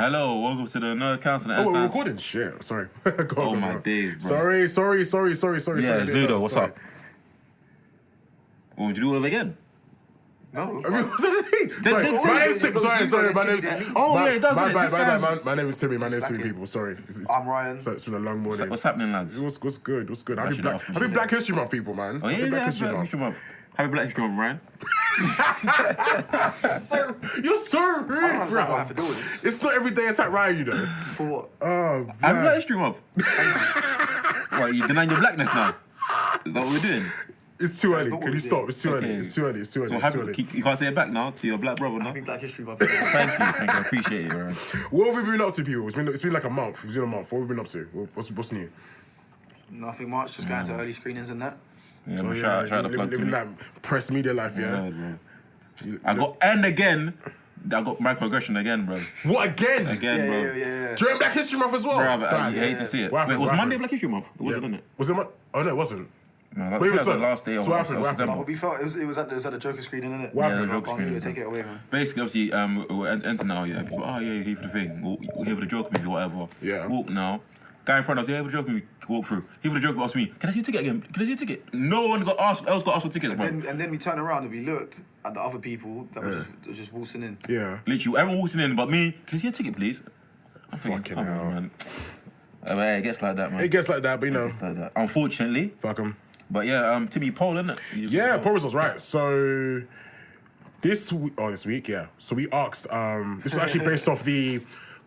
Hello, welcome to the Nerd Council. Oh, we're recording? Shit, sorry. Oh my days, bro. Sorry. Yeah, it's Ludo, what's up? Would you do it again? No. Sorry, my name's... Oh, yeah, it does. My name is Timmy, people. Sorry. I'm Ryan. So it's been a long morning. What's happening, lads? What's good? Happy Black History Month, people, man. Oh, yeah, Black History Month. Happy Black History Month, Ryan. You're so rude, I don't bro. know what I have to do with this. It's not every day attack Ryan, you know. For what? Oh, man. Happy Black History Month. What, you denying your blackness now? Is that what we're doing? It's too early. Can you stop? It's too early. It's too early. So you can't say it back now to your black brother now? Happy Black History Month. Thank you. I appreciate it, bro. What have we been up to, people? It's been like a month. It's been a month. What have we been up to? What's new? Nothing much. Just going to early screenings and that. Yeah, but shout out to plug living that press media life, yeah. I got microaggression again, bro. What again? Again, bro. Yeah. During Black History Month as well. Bro, I hate to see it. Wait, was Monday Black History Month? It wasn't, it? Was it? Oh no, it wasn't. No, that was the last day of September. But we felt it was at the Joker screening, innit? Yeah, the Joker screening. Take it away, man. Basically, obviously, we're entering now. Yeah, people. Oh yeah, you're here for the thing. We're here for the Joker movie, whatever. Yeah. Walk now. Guy in front of us, here for the Joker movie. Walk through. Here for the Joker asked me, "Can I see a ticket again? Can I see a ticket?" No one got asked for tickets, bro. And then we turned around and we looked at the other people that were just waltzing in. Yeah. Literally, everyone walking in, but me. Can I see a ticket, please? I'm thinking, Fucking come hell. on, man. Hey, it gets like that, man. It gets like that, but you know. It gets like that. Unfortunately. Fuck 'em. But yeah, Timmy Pol, innit? Yeah, Pol Results, right. So this week, yeah. So we asked, this was actually based off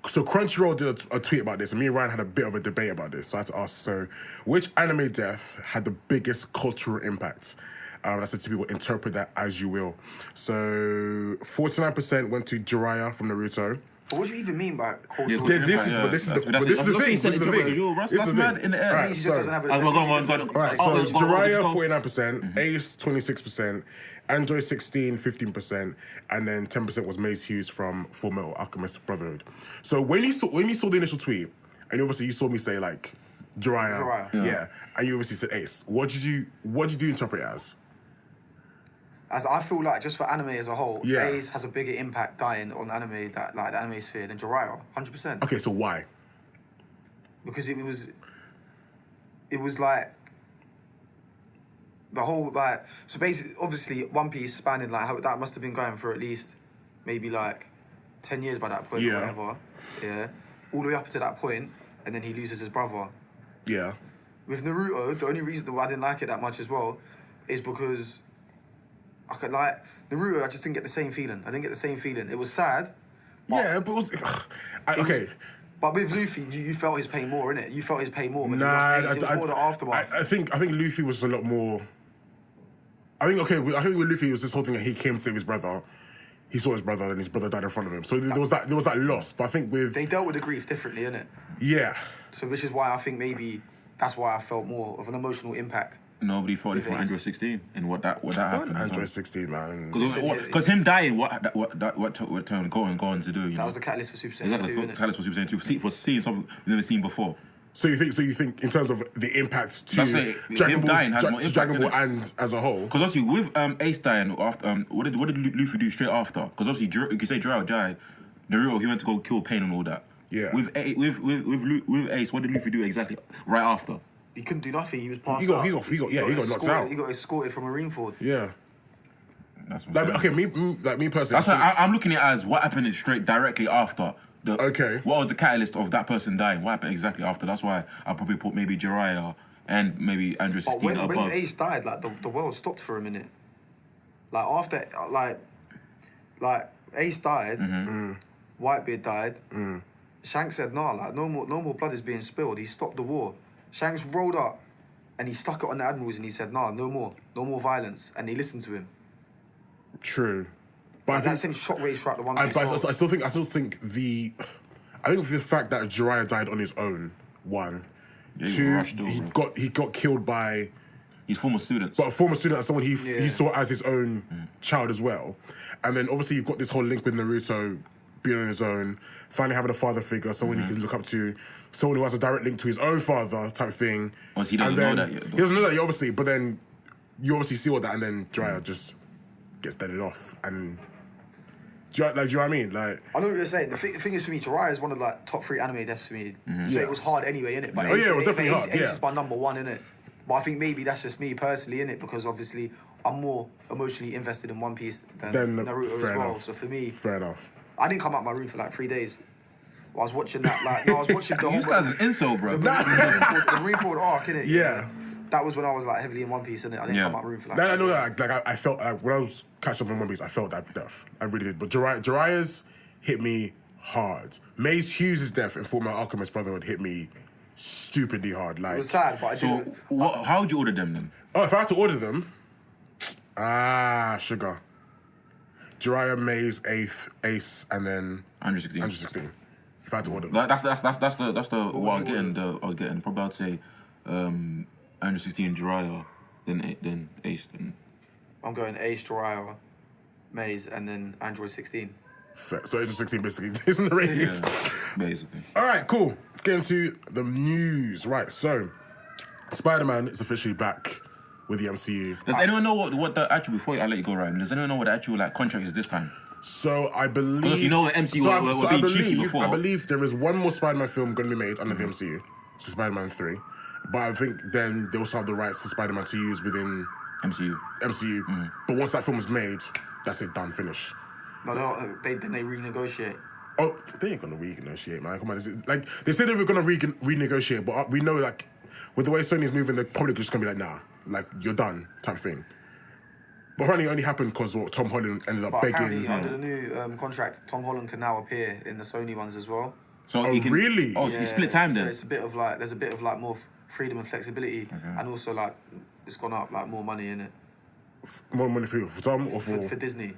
so Crunchyroll did a tweet about this, and me and Ryan had a bit of a debate about this. So I had to ask, so which anime death had the biggest cultural impact? I said to people, interpret that as you will. So 49% went to Jiraiya from Naruto. But what do you even mean by cultural This is the thing. That's mad in the air. Right, He just doesn't have it. Alright, so Jiraiya 49%, Ace 26%, Android 15%, and then 10% was Maze Hughes from Full Metal Alchemist Brotherhood. So when you saw the initial tweet, and obviously you saw me say like Jiraiya, yeah, and you obviously said Ace. What did you interpret it as? As I feel like just for anime as a whole, Yeah. Ace has a bigger impact dying on anime the anime sphere than Jiraiya, 100%. Okay, so why? Because it was like the whole so basically obviously One Piece spanning how that must have been going for at least maybe 10 years by that point or whatever. Yeah. All the way up to that point, and then he loses his brother. Yeah. With Naruto, the only reason why I didn't like it that much as well is because I could Naruto, I just didn't get the same feeling. It was sad. Yeah, but it was... okay. But with Luffy, you felt his pain more, innit? You felt his pain more. But Nah, it was more the aftermath. I think Luffy was a lot more... I think with Luffy, it was this whole thing that he came to save his brother. He saw his brother, and his brother died in front of him. So there was that loss. But I think with... They dealt with the grief differently, innit? Yeah. So which is why I think maybe that's why I felt more of an emotional impact. Nobody thought it for Android 16 and what that happened. Android 16, man. Because him dying, what turned going to do? That was the catalyst for Super Saiyan 2. Exactly, the catalyst for Super Saiyan 2 for seeing something we've never seen before. So you think in terms of the impact to Dragon Ball and as a whole? Because obviously with Ace dying after, what did Luffy do straight after? Because obviously you can say Jiraiya died, Naruto he went to go kill Pain and all that. Yeah. With Ace, what did Luffy do exactly right after? He couldn't do nothing. He was passed He got knocked out. He got escorted from Marineford. Yeah. That's what me personally. That's why I'm looking at it as what happened straight directly after. Okay. What was the catalyst of that person dying? What happened exactly after? That's why I probably put maybe Jiraiya and maybe Android 16 above. But when Ace died, the world stopped for a minute. After Ace died, Whitebeard died. Shanks said, "Nah, no more blood is being spilled." He stopped the war. Shanks rolled up, and he stuck it on the admirals, and he said, "Nah, no more violence." And they listened to him. True, but that sent shockwaves throughout the One Piece. I still think the fact that Jiraiya died on his own, one, two, he got killed by his former students, but a former student, as someone he saw as his own child as well, and then obviously you've got this whole link with Naruto being on his own, finally having a father figure, someone he can look up to, someone who has a direct link to his own father type thing. Well, he doesn't know that yet. He doesn't know that yet, obviously, but then you obviously see all that, and then Jiraiya just gets deaded off, and Do you know what I mean? Like, I know what you're saying. The thing is, for me, Jiraiya is one of like top 3 anime deaths for me. So it was hard anyway, innit? But it was definitely hard. Ace is my number 1, innit? But I think maybe that's just me personally, innit? Because obviously I'm more emotionally invested in One Piece than Naruto as well. So for me, fair enough. I didn't come out my room for like 3 days. I was watching that. I was watching the whole. You guys an incel, bro. The Marineford arc, innit? Yeah. That was when I was like heavily in One Piece, innit? I didn't come out my room for like. No, I felt like when I was catching up on One Piece, I felt that death. I really did. But Jiraiya's hit me hard. Mace Hughes' death in Fullmetal Alchemist Brotherhood hit me stupidly hard. Like, it was sad, but I didn't. How would you order them then? Oh, if I had to order them, sugar. Jiraiya, Maze, Ace, and then 116. If I had to order them. Like, that's the what I was getting. Probably I'd say 116 Jiraiya, then Ace. Then I'm going Ace, Jiraiya, Maze, and then Android 16. Fair. So 116 basically isn't the rating. yeah, basically. All right, cool. Let's get into the news. Right, so Spider-Man is officially back with the MCU. Does anyone know what the actual, before I let you go, Ryan, does anyone know what the actual like contract is this time? So I believe... Because you know the MCU were being cheeky before. I believe there is one more Spider-Man film going to be made under the MCU. So Spider-Man 3. But I think then they also have the rights to Spider-Man to use within... MCU. But once that film is made, that's it, done, finish. No, they renegotiate. Oh, they ain't gonna renegotiate, man. Come on, like they said they were gonna renegotiate, but we know like with the way Sony's moving, they're probably just gonna be like, nah, like you're done, type thing. But apparently, it only happened because Tom Holland ended up begging. Apparently, under the new contract, Tom Holland can now appear in the Sony ones as well. So he can, really? Oh, so he split time then. So it's a bit of like there's a bit of like more freedom and flexibility, and also like it's gone up like more money in it. More money for Tom or for Disney.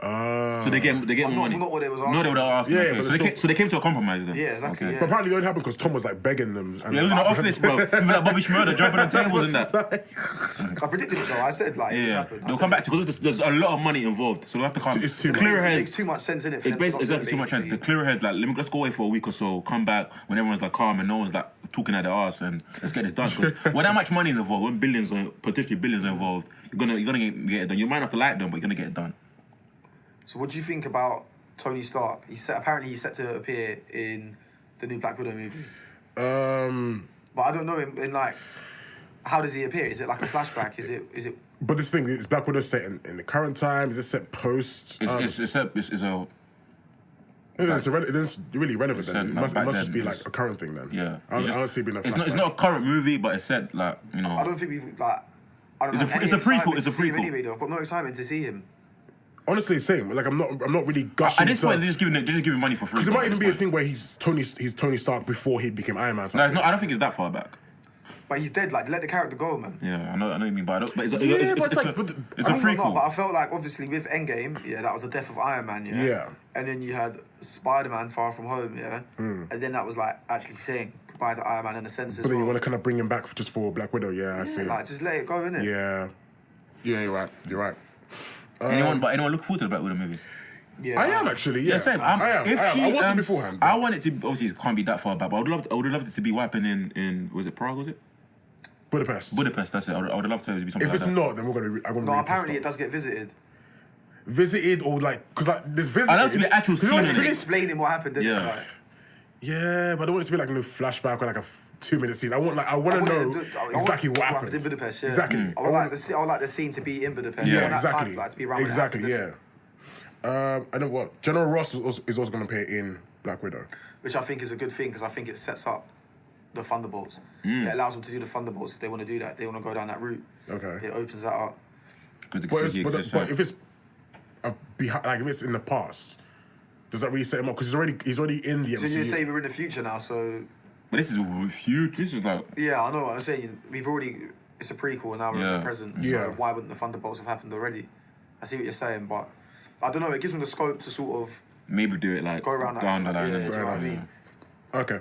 So they get more money. Not what they was asking. No, they were asking. Yeah, okay. but so they came to a compromise then. Yeah, exactly. Okay. Yeah. But apparently it only happened because Tom was like begging them. And Yeah, it was in the office, bro. Even like Bobby Schmurder jumping on tables and that. I predicted it though. I said like it happened. They'll come back to because there's a lot of money involved, so they'll have to come. It's too clear much. head. It makes too much sense in it. It's exactly too much sense. The clear head, like let's go away for a week or so, come back when everyone's like calm and no one's like talking at their ass and let's get this done. Because when that much money is involved, when potentially billions are involved, you're gonna get it done. You might have to like them, but you're gonna get it done. So what do you think about Tony Stark? Apparently he's set to appear in the new Black Widow movie. But I don't know in like how does he appear? Is it like a flashback? Is it? But this thing is Black Widow set in the current time. Is it set post? It's really relevant. Then it must just be like a current thing then. Yeah, I don't see it being a flashback. It's not a current movie, but it's set like you know. I don't think we've like. I don't It's a prequel. It's a prequel. Anyway, though. I've got no excitement to see him. Honestly, same. Like I'm not really gushing. At this point, they're just giving money for free. Because it might even be a thing where he's Tony Stark before he became Iron Man. No, it's not. I don't think it's that far back. But he's dead. Like, let the character go, man. Yeah, I know what you mean, but it's a prequel. prequel. But I felt like obviously with Endgame, that was the death of Iron Man, Yeah. And then you had Spider-Man Far From Home, and then that was like actually saying goodbye to Iron Man in a sense as well. But then you want to kind of bring him back just for Black Widow, I see. Like just let it go, innit? Yeah, you're right. Anyone look forward to the Black Widow movie? Yeah, I am actually. Yeah, same. I am. I wasn't beforehand. I want it to obviously it can't be that far back, but I would have loved it to be wiping in was it Prague? Was it Budapest? That's it. I would love to be something. If it's not, then we're gonna. No, apparently it does get visited. Visited or like because like there's visited. I love to be actual scene. Explaining what happened. Yeah, but I don't want it to be like no flashback or like a 2-minute scene. I want to know exactly what happened in Budapest. Yeah. Exactly. I would like the scene to be in Budapest. Yeah, that exactly. time, to be around. Exactly. I know what General Ross is also going to appear in Black Widow, which I think is a good thing because I think it sets up the Thunderbolts. It allows them to do the Thunderbolts if they want to do that. If they want to go down that route. Okay. It opens that up. But if it's if it's in the past, does that really set him up? Because he's already in the MCU. So you say we're in the future now, so. But this is huge. This is like. Yeah, I know what I'm saying. It's a prequel and now we're in the present. So why wouldn't the Thunderbolts have happened already? I see what you're saying, but I don't know. It gives them the scope to sort of. Maybe do it like. Go around down that. the line. Yeah, do you know what I mean? Okay.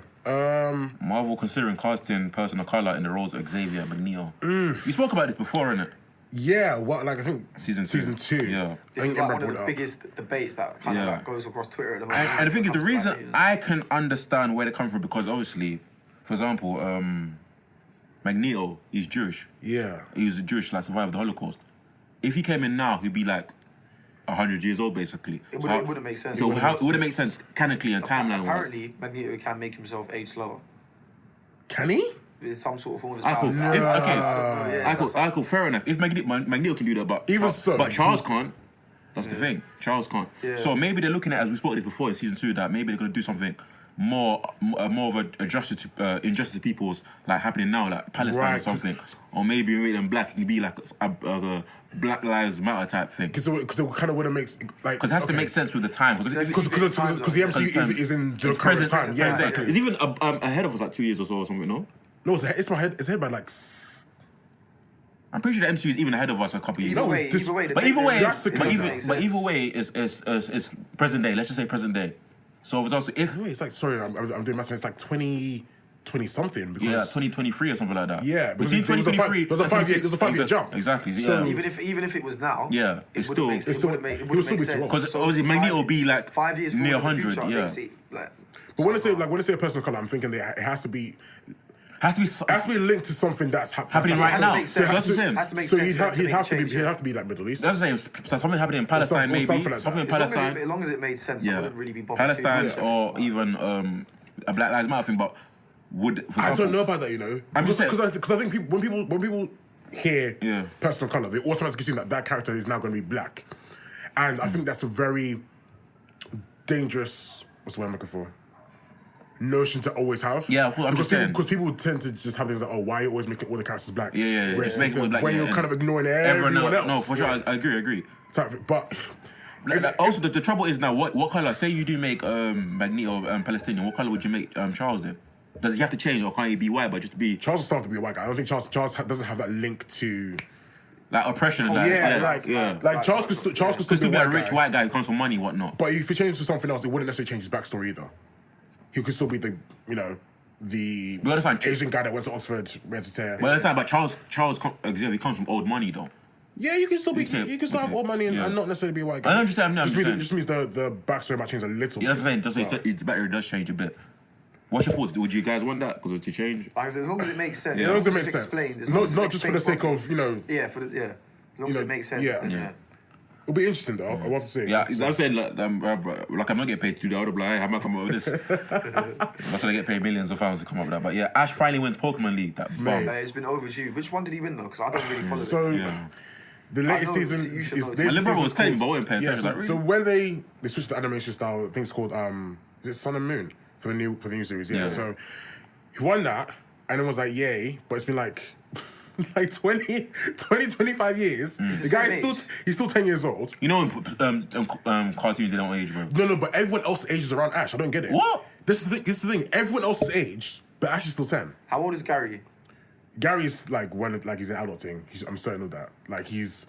Marvel considering casting person of colour in the roles of Xavier Magneto. We spoke about this before, innit? Yeah, I think season 2. Yeah. This is like one of the biggest debates that kind of like goes across Twitter at the moment. And the thing is, the reason I can understand where they come from because obviously, for example, Magneto, he's Jewish. Yeah. He was a Jewish like survivor of the Holocaust. If he came in now, he'd be like 100 years old, basically. It wouldn't make sense. So it wouldn't make sense canonically and timeline. Apparently, Magneto can make himself age slower. Can he? There's some sort of form of his Okay, power. fair enough. If Magneto can do that, but Charles can't. That's the thing. Charles can't. Yeah. So maybe they're looking at, as we spoke this before in season 2, that maybe they're gonna do something more of a justice to injustice to people's like happening now, like Palestine or something, or maybe make them black. It could be like a Black Lives Matter type thing. Because it kind of wouldn't make like because it has to make sense with the time. Because the MCU is in the current time. Yeah, exactly. It's even ahead of us like 2 years or so or something. No, it's ahead by like. I'm pretty sure the MCU is even ahead of us a couple of years. Either way, it's present day. Let's just say present day. So it's also it's like I'm doing math. It's like 20 something. Because 2023 or something like that. Yeah, between 2023, there's a 5 year jump. Exactly. So yeah. even if it was now, it wouldn't make sense. Because obviously Magneto will be like 5 years near forward in the 100. future, But when I say a person of color, I'm thinking that it has to be linked to something that's happening right now. Has to make sense. He'd have to be like Middle East. That's the same. So something happening in Palestine, maybe something in Palestine. As long as it made sense, I wouldn't really be bothered. Palestine or even a Black Lives Matter thing, but would I don't know about that, you know. I'm just saying because I think when people hear person of color, they automatically assume that character is now going to be black, and I think that's a very dangerous. What's the word I'm looking for? Notion to always have. Yeah, I'm just saying. Because people tend to just have things like, why are you always making all the characters black? Yeah. Just make it black, when you're kind of ignoring everyone else. No, for sure, I agree. But also, the trouble is now, what color? Say you do make Magneto Palestinian. What color would you make Charles then? Does he have to change, or can't he be white? But just be Charles will still have to be a white guy. I don't think Charles doesn't have that link to. Like oppression, like Charles could still be a rich white guy who comes from money, whatnot. But if he changed to something else, it wouldn't necessarily change his backstory either. He could still be the Asian guy that went to Oxford, but Charles Xavier comes from old money though. Yeah, you can still have old money and not necessarily be a white guy. I understand. It just means the backstory might change a little. Yeah, that's what I'm saying. His backstory does change a bit. What's your thoughts? Would you guys want that? Because to change? As long as it makes sense. As long as it makes sense. Not just for the sake of, As long as it makes sense. Yeah. It'll be interesting though. I'll have to say. Yeah, I'm saying like I'm not getting paid to do that. I would be like, hey, how am I coming up with this? I'm not gonna get paid millions of pounds to come up with that. But yeah, Ash finally wins Pokemon League. It's been overdue. Which one did he win though? Because I don't really follow it. The latest season is this. My brother was telling me, but I wasn't paying attention. So when they switched the animation style, I think it's called is it Sun and Moon for the new series? Yeah. So he won that, and it was like yay, but it's been like 20, 25 years. The guy he's still 10 years old. You know, in cartoons they don't age, bro. No, but everyone else ages around Ash. I don't get it. What? This is the thing. Everyone else is aged, but Ash is still 10. How old is Gary? Gary's like he's an adult thing. I'm certain of that. Like he's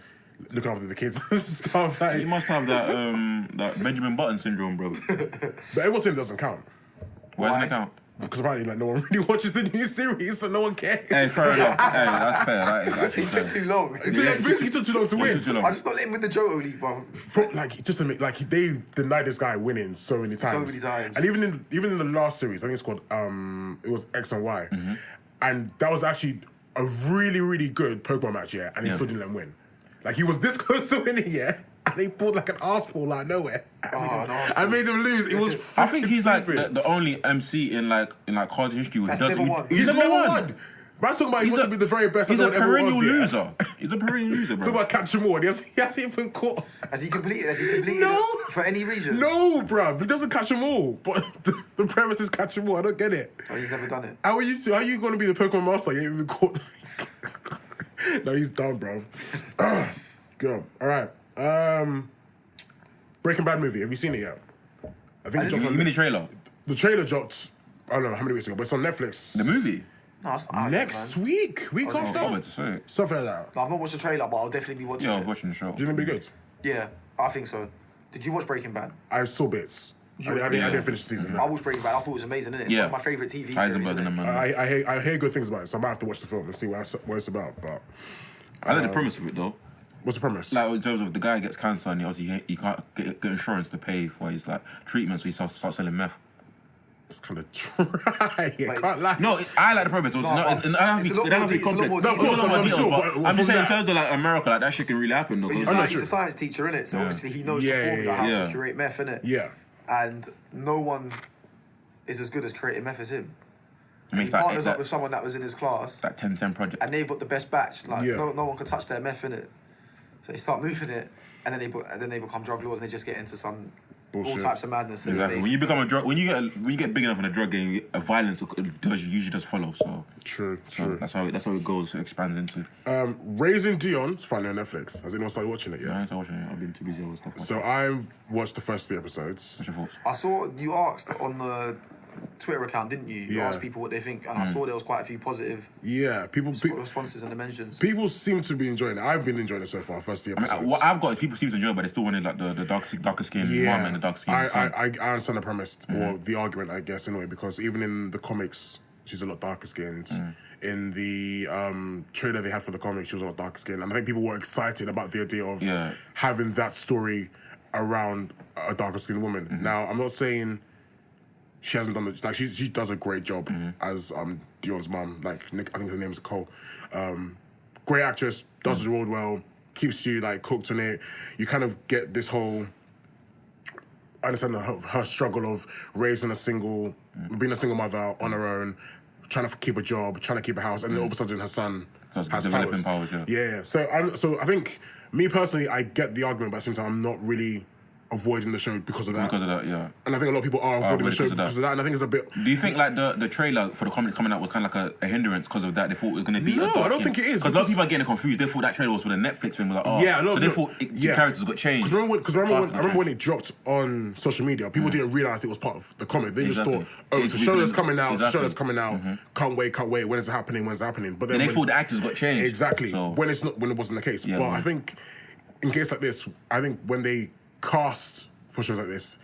looking after the kids and stuff. Like, he must have that Benjamin Button syndrome, bro. But everyone saying it doesn't count. Why doesn't it count? Because apparently, no one really watches the new series, so no one cares. Hey, fair enough. Hey, that's fair. That is actually fair. He took too long. Basically, he took too long to win. I just not let him win the Johto League, bro. They denied this guy winning so many times. And even in the last series, I think it's called it was X and Y, and that was actually a really, really good Pokemon match, and he still didn't let him win. Like he was this close to winning, and they pulled like an arsepool out of nowhere. I made him lose. It was. I think he's stupid. like the only MC in cartoon history who doesn't. He's never won. Man's talking about he wants to be the very best. He's a perennial loser. He's a perennial loser, bro. Talk about catch him all. He hasn't even caught. Has he completed for any region? No, bro. He doesn't catch them all. But the premise is catch them all. I don't get it. Oh, he's never done it. How are you going to be the Pokemon master? You ain't even caught. No, he's done, bro. Go. All right. Breaking Bad movie. Have you seen it yet? I think it dropped. You mean the trailer? The trailer dropped. I don't know how many weeks ago, but it's on Netflix. The movie. No, it's not next week after. Something like that. No, I've not watched the trailer, but I'll definitely be watching it. Yeah, I'm watching the show. Do you think it'll be good? Yeah, I think so. Did you watch Breaking Bad? I saw bits. I didn't finish the season. No. I watched Breaking Bad. I thought it was amazing, innit? It's one of my favourite TV series. I hear good things about it, so I might have to watch the film and see what it's about. But I like the premise of it though. What's the premise? Like in terms of the guy gets cancer and he can't get insurance to pay for his like treatment, so he starts selling meth. It's kind of dry. I can't lie. No, I like the premise. It's not. I don't think it's complex. No, of course, I'm sure. But I'm just saying, in terms of like America, like that shit can really happen. Though. He's a science teacher, innit? So obviously he knows the formula how to curate meth, innit? Yeah. And no one is as good as creating meth as him. I mean, he partners up with someone that was in his class. That 10-10 project. And they've got the best batch. Like no one can touch their meth, innit? So they start moving it, and then they become drug lords, and they just get into some bullshit. All types of madness. Exactly. When you become a drug, when you get big enough in a drug game, violence usually does follow. So true. That's how it goes. It expands into. Raising Dion's finally on Netflix. Has anyone started watching it yet? No, I haven't watching it. I've been too busy with stuff. So I've watched the first 3 episodes. What's your thoughts? I saw you asked on the Twitter account, didn't you? You asked people what they think, and I saw there was quite a few positive responses and mentions. People seem to be enjoying it. I've been enjoying it so far, first 3 episodes. I mean, what I've got is people seem to enjoy it, but they still wanted like the darker skin mom and the dark skin son. I understand the premise, or the argument, I guess, anyway, because even in the comics, she's a lot darker skinned. In the trailer they had for the comics, she was a lot darker skinned. And I think people were excited about the idea of having that story around a darker skinned woman. Now, I'm not saying she hasn't done like she does a great job as Dion's mum. Like I think her name's Cole. Great actress, does the role well, keeps you like hooked on it. You kind of get this whole. I understand her struggle of raising being a single mother on her own, trying to keep a job, trying to keep a house, and then all of a sudden her son has powers. Yeah. So I think me personally, I get the argument, but at the same time, I'm not really avoiding the show because of that. And I think a lot of people are avoiding the show because of that. And I think it's a bit. Do you think like the trailer for the comics coming out was kind of like a hindrance because of that? They thought it was going to be. No, I don't think it is. Because a lot of people are getting confused. They thought that trailer was for the Netflix thing. Was like, so they thought the characters got changed. Because I remember when it dropped on social media, people didn't realize it was part of the comic. They just thought, it's a show that's coming out. Show that's coming out. Can't wait. When is it happening? But then they thought the actors got changed. Exactly. When it wasn't the case. But I think in case like this, I think when they cast for shows like this,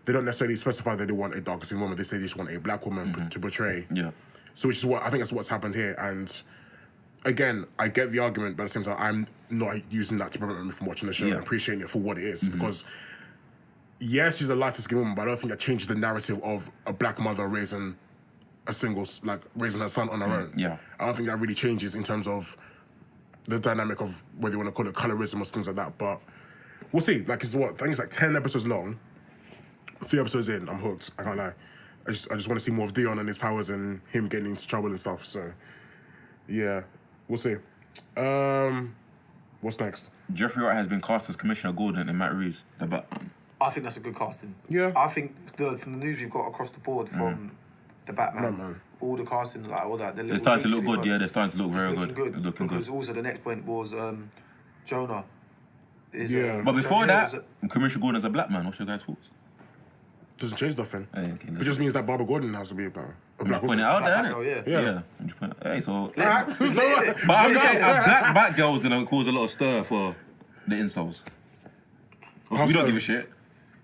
they don't necessarily specify that they want a darker skinned woman. They say they just want a black woman to portray. Yeah. So which is what I think that's what's happened here. And again, I get the argument, but at the same time, I'm not using that to prevent me from watching the show and appreciating it for what it is. Because yes, she's a lighter skinned woman, but I don't think that changes the narrative of a black mother raising her son on her own. Yeah. I don't think that really changes in terms of the dynamic of whether you want to call it colorism or things like that. But we'll see. Like, I think it's like 10 episodes long. 3 episodes in, I'm hooked. I can't lie. I just want to see more of Dion and his powers and him getting into trouble and stuff. So, yeah, we'll see. What's next? Jeffrey Wright has been cast as Commissioner Gordon in Matt Reeves' The Batman. I think that's a good casting. Yeah. I think from the news we've got across the board from The Batman, all the casting, like all that. They're starting to look good, they're starting to look very good. Looking good. Because also the next point was Jonah. But before that, Commissioner Gordon is a black man. What's your guys' thoughts? Doesn't change nothing. It just means that Barbara Gordon has to be a black woman. Point it out there, innit? Yeah. I'm just pointing out. Hey, so. But I'm saying a black Batgirl's gonna cause a lot of stir for the incels. We don't give a shit.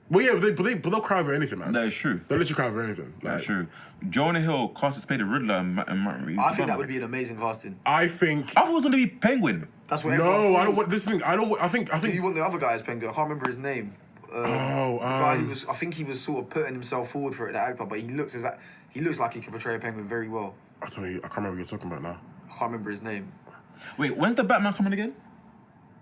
Well, yeah, but they'll cry over anything, man. That is true. They'll literally cry over anything. That's true. Jonah Hill cast as Riddler and Matt Reeves. I think that would be an amazing casting. I thought it was gonna be Penguin. That's what. No, I don't want this thing. I think. You want the other guy as Penguin? I can't remember his name. The guy who was. I think he was sort of putting himself forward for it, the actor, but he looks like he can portray a Penguin very well. I can't remember what you're talking about now. I can't remember his name. Wait, when's the Batman coming again?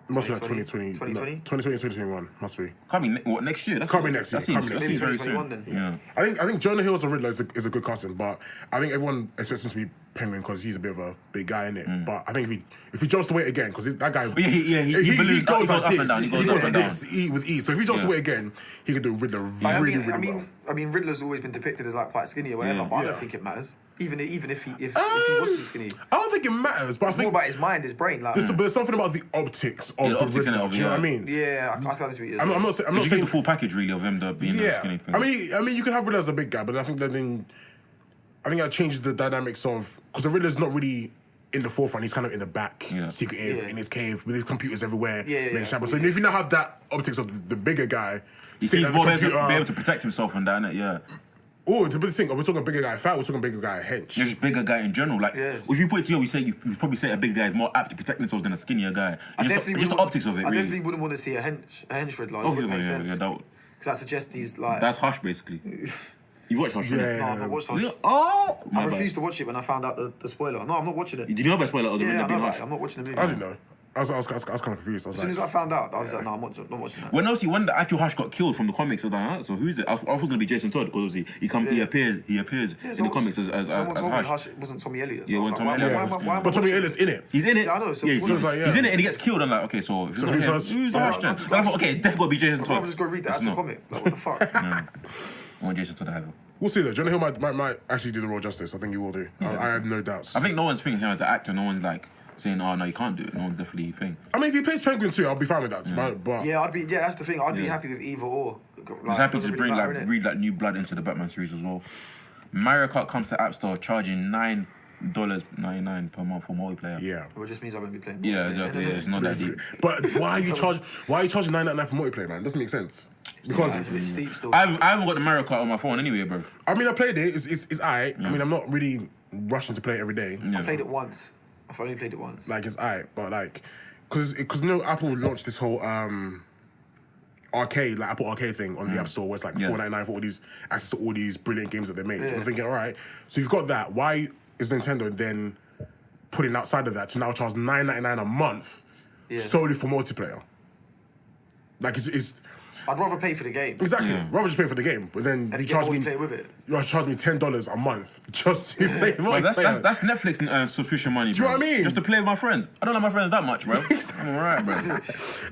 Must be like 2020. 2020? 2021, must be. Can't be next year? Can't be next year. That seems very soon. Then. Yeah. I think Jonah Hill as a Riddler is a good casting, but I think everyone expects him to be Penguin because he's a bit of a big guy, innit? But I think if he jumps the weight again, because that guy... He goes like this. He goes like this with ease. So if he jumps the weight again, he could do Riddler really well. I mean, Riddler's always been depicted as like quite skinny or whatever, but I don't think it matters. Even if he wasn't skinny. I don't think it matters, but I think... more about his mind, his brain. Like, there's something about the optics of the Riddler, do you know what I mean? Yeah, I can see what you're saying. I'm not saying... the full package, really, of him being a skinny thing. I mean, you can have Riddler as a big guy, but I think that changes the dynamics of... Because the Riddler's not really in the forefront, he's kind of in the back, secretive, in his cave, with his computers everywhere. So if you now have that optics of the bigger guy... He seems more able to protect himself and that, innit? Yeah. Oh, the thing, we're talking bigger guy fat, we're talking bigger guy hench. You're just bigger guy in general. Like, if you put it together, you probably say a big guy is more apt to protect themselves than a skinnier guy. Just the optics of it, really. I definitely wouldn't want to see a hench Riddler. It wouldn't make sense. Because that suggests he's like... That's harsh, basically. You watched Hush? Yeah. No, I've not watched Hush. Oh, I refused to watch it when I found out the spoiler. No, I'm not watching it. Did you know about spoiler? Or Yeah, I know Hush? that. I'm not watching the movie. I didn't know. I was kind of confused. As soon as I found out, I was like, no, I'm not watching that. When the actual Hush got killed from the comics, I was like, huh? So who's it? I thought it was gonna be Jason Todd because obviously he appears in the comics as someone told me Hush. Hush. It wasn't Tommy Elliott. Yeah, it wasn't Tommy Elliott. But Tommy Elliott's in it. He's in it. Yeah, I know. So he's yeah. in it and he gets killed. I'm like, okay, so who's Hush? Who's the Hush then? I thought, okay, it's definitely got to be Jason I'd Todd. rather just go read the It's actual not. comic. Like, what the fuck? I want Jason Todd to have it. We'll see though. Jonah Hill might actually do the role justice. I think he will do. I have no doubts. I think no one's thinking him as an actor. No one's like saying, oh no, you can't do it. No one's definitely thinking. I mean, if he plays Penguin too, I'll be fine with that. But Yeah, that's the thing. I'd be happy with either or. Like, He's happy to doesn't bring really matter, innit? breed new blood into the Batman series as well. Mario Kart comes to App Store charging $9.99 per month for multiplayer. yeah. Well, it just means I won't be playing. Yeah, exactly. Yeah, it's not that deep. But why are you charging $9.99 for multiplayer, man? It doesn't make sense. Because It's a bit steep still. I haven't got the Mario Kart on my phone anyway, bro. I mean, I played it. It's alright. I mean, I'm not really rushing to play it every day. Yeah. I played it once. I've only played it once. Like it's alright, but like, because Apple launched this whole arcade, like Apple Arcade thing on the App Store, where it's like $4.99 for all these access to all these brilliant games that they make. Yeah. I'm thinking, all right, so you've got that. Why is Nintendo then putting outside of that to now charge $9.99 a month solely for multiplayer? Like it's I'd rather pay for the game. exactly rather just pay for the game, but then And you get charge me multiplayer with it. you charge me $10 a month just to play Bro, multiplayer. that's Netflix subscription money. Do you know what I mean? Just to play with my friends. I don't like my friends that much, bro. I'm alright, bro.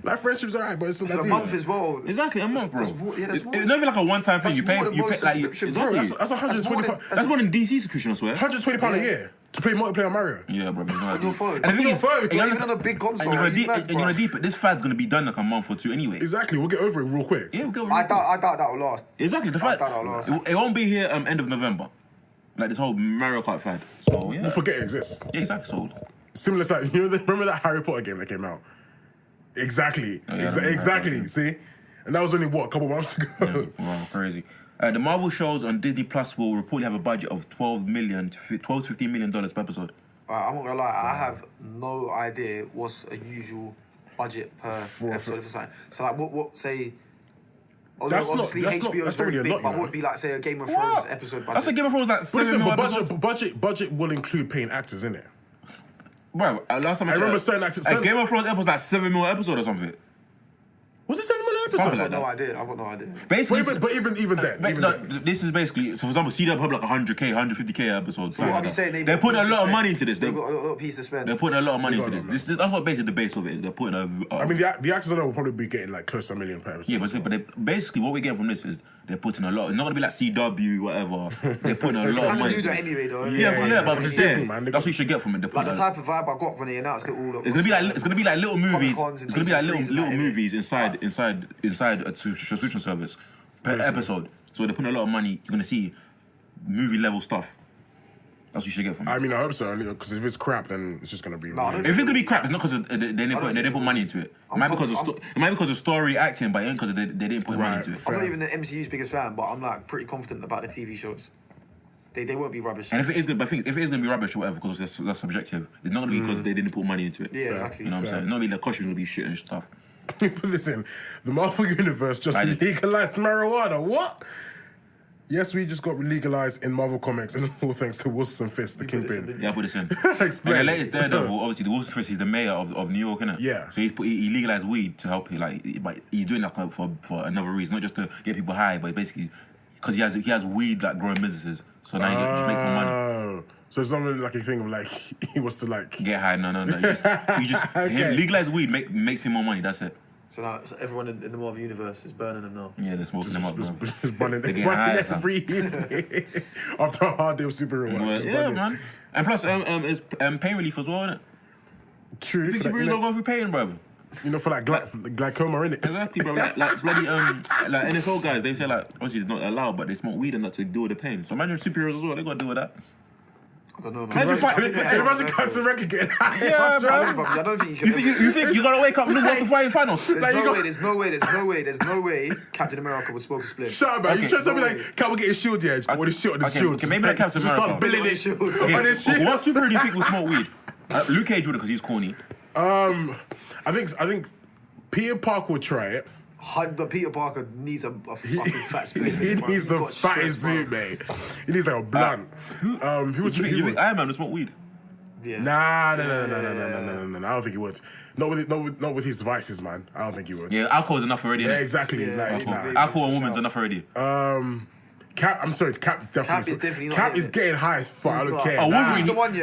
Like friendship's alright, but it's still It's a that month deal. as well. Exactly, a month, bro. That's more- yeah, that's more- It's not even like a one-time thing. That's You pay, more than you pay most like subscriptions, exactly. bro. That's £120. That's more than DC subscription, I swear. £120 a year to play multiplayer Mario. Yeah, bro. It's not On your phone. And the thing On your is, phone. and you Not understand- even on a big console. and you're Are you mad, and you're bro? gonna deep it. This fad's gonna be done like a month or two anyway. Exactly, we'll get over it real quick. Yeah, we'll go. I doubt that will last. Exactly. The I fact doubt that'll last. it won't be here end of November. Like this whole Mario Kart fad. So yeah. You forget it exists. Yeah, exactly. Sold. Similar to, remember that Harry Potter game that came out? Exactly. Oh, yeah, Exactly, see? And that was only, what, a couple months ago? Yeah. Wow, crazy. The Marvel shows on Disney Plus will reportedly have a budget of $12 to $15 million per episode. Alright, I'm not gonna lie. I have no idea what's a usual budget per episode for something. So like, what say? That's not- Obviously, that's not- HBO is that's not very really a big, lot, but you know. what would be like, say, a Game of Thrones What? episode budget? That's a Game of Thrones like But 7 listen, mil but episode. budget will include paying actors, innit? Bro, last time I remember certain actors- a Game of Thrones episode like 7 mil episode or something. Was it 7 million Something episodes? like I've got no idea. Basically, But even then, no, this is basically, so for example, CW have like 100k, 150k episodes. So what are you saying? They're putting a lot of money into this. They've got a lot of piece to spend. They're putting a lot of money They into got this. a lot, That's what basically the base of it is. They're putting I mean, the actors alone will probably be getting like close to $1 million per episode. yeah, but they, basically what we get from this is they're putting a lot. It's not gonna be like CW, whatever. They're putting a lot of Kind of money. knew that anyway, though. Yeah, but I'm just Disney, saying. man. That's what you should get from it. They're Like putting the type of vibe I got when they announced it all. it's gonna be like little movies. Comic-Cons and It's gonna be like T3s and little that, movies inside a subscription service per episode. So they're putting a lot of money. You're gonna see movie level stuff. That's what you should get from it. I mean, I hope so, because if it's crap, then it's just going to be... No, I don't If it's gonna be crap, it's not because they didn't put money into it. It might be because of story acting, but it ain't because they didn't put money Right. into it. I'm not even the MCU's biggest fan, but I'm like pretty confident about the TV shows. They won't be rubbish. And if it is good, but I think if it is gonna be rubbish or whatever, because that's subjective, it's not gonna be because they didn't put money into it. Yeah, exactly. You know what I'm saying? Not really the costumes will be shit and stuff. But listen, the Marvel Universe just I did- legalized marijuana. What? Yes, we just got legalized in Marvel Comics, and all thanks to Wilson Fisk, the Kingpin. Yeah, I put this in. Explain. And the latest Daredevil, obviously, the Wilson Fisk, he's the mayor of New York, innit? Yeah. So he legalized weed to help, but he's doing that for another reason, not just to get people high, but basically because he has weed like growing businesses. So now he just makes more money. Oh. So it's not really like a thing of like, he was to like... Get high, no. You just Okay. legalize weed makes him more money. That's it. So now everyone in the Marvel universe is burning them now. Yeah, they're smoking them up, bro. Just running They're getting high, fam. every evening after a hard day of superhero work. Just Yeah, running. man. And plus, it's pain relief as well, innit? True. You think for that, superheroes don't go through pain, bro? for like glaucoma, innit? Exactly, bro. Like bloody like NFL guys, they say like obviously it's not allowed, but they smoke weed and that to deal with the pain. So imagine superheroes as well, they got to deal with that. I don't know, man. Imagine fighting. Imagine Captain America getting high. Yeah, after bro. a- I don't think you can. You think you gotta wake up and watch the fighting finals? There's no way Captain America would smoke a split. Shut up, man. You Okay. trying to tell me like, Cap will get his shield, yeah? Just with his shield, Okay, okay, maybe like Captain Just America. start billing it Okay, on his shield. what superhero do you think will smoke weed? Luke Cage would because he's corny. I think Peter Parker would try it. The Peter Parker needs a fucking fat split. He needs the fattest suit, mate. He needs like a blunt. Who would you think Iron Man would smoke weed? Yeah. Nah. I don't think he would. Not with his vices, man. I don't think he would. Yeah, alcohol is enough already. Yeah, exactly. Yeah, Alcohol and woman's enough already. Cap. I'm sorry. Cap is definitely. Cap is getting high as fuck. I don't care. Oh, Wolverine.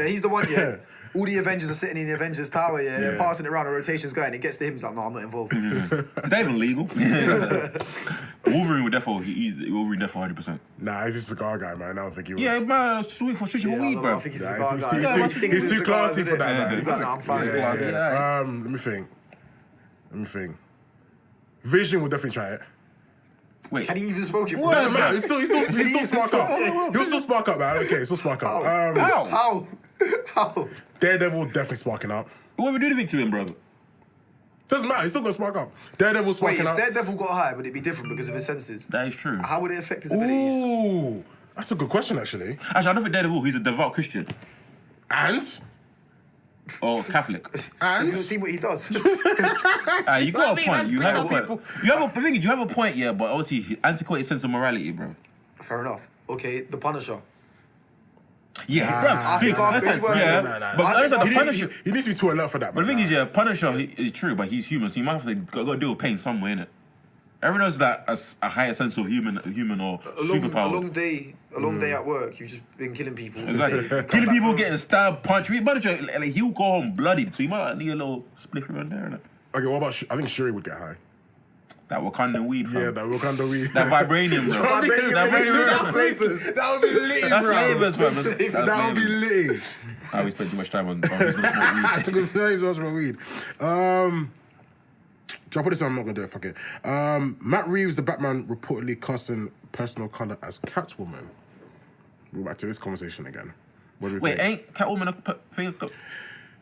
He's the one. Yeah. All the Avengers are sitting in the Avengers Tower, they're passing it around, the rotation's going, it gets to him, he's like, no, I'm not involved. It's not even legal. Wolverine would definitely 100%. Nah, he's a cigar guy, man. I don't think he would. Yeah, man, sweet for switching for weed, bro. I think he's a cigar guy. He's too classy for that, man. He's like, no, I'm fine with this. Let me think. Vision would definitely try it. Wait. Can he even smoke it? Doesn't matter. He's still spark up. He'll still spark up, man. Okay, he'll still spark up. How? Daredevil definitely sparking up. What would we do anything to him, brother? Doesn't matter. He's still gonna spark up. Daredevil sparking up. Wait, if Daredevil got high, would it be different because of his senses? That is true. How would it affect his abilities? Ooh, that's a good question, actually. Actually, I don't think Daredevil. He's a devout Christian. And? Or Catholic. And? You don't see what he does. You got a point. You have a point. The thing is, you have a point, yeah, but obviously, antiquated sense of morality, bro. Fair enough. Okay, the Punisher. Yeah, bro. He needs to be too alert for that. But the thing is, yeah, Punisher is true, but he's human, so he might have to got to deal with pain somewhere, innit? Everyone knows that a higher sense of human or superpower. A long day at work. You've just been killing people. Exactly. Killing people, getting stabbed, punched. Punisher, like, he'll go home bloodied, so you might need a little spliff around there, innit? Okay, what about? I think Shuri would get high. That Wakandan weed, fam. Yeah, that Wakanda weed. That vibranium, bro. That flavors. That would be lit, That's bro. flavors, fam. That would be lit. We spent too much time on he's gonna smoke weed. I took a smoke weed. Shall I put this on? I'm not gonna do it. Fuck it. Matt Reeves, the Batman, reportedly casting personal colour as Catwoman. We're back to this conversation again. What do we think? Ain't Catwoman a thing?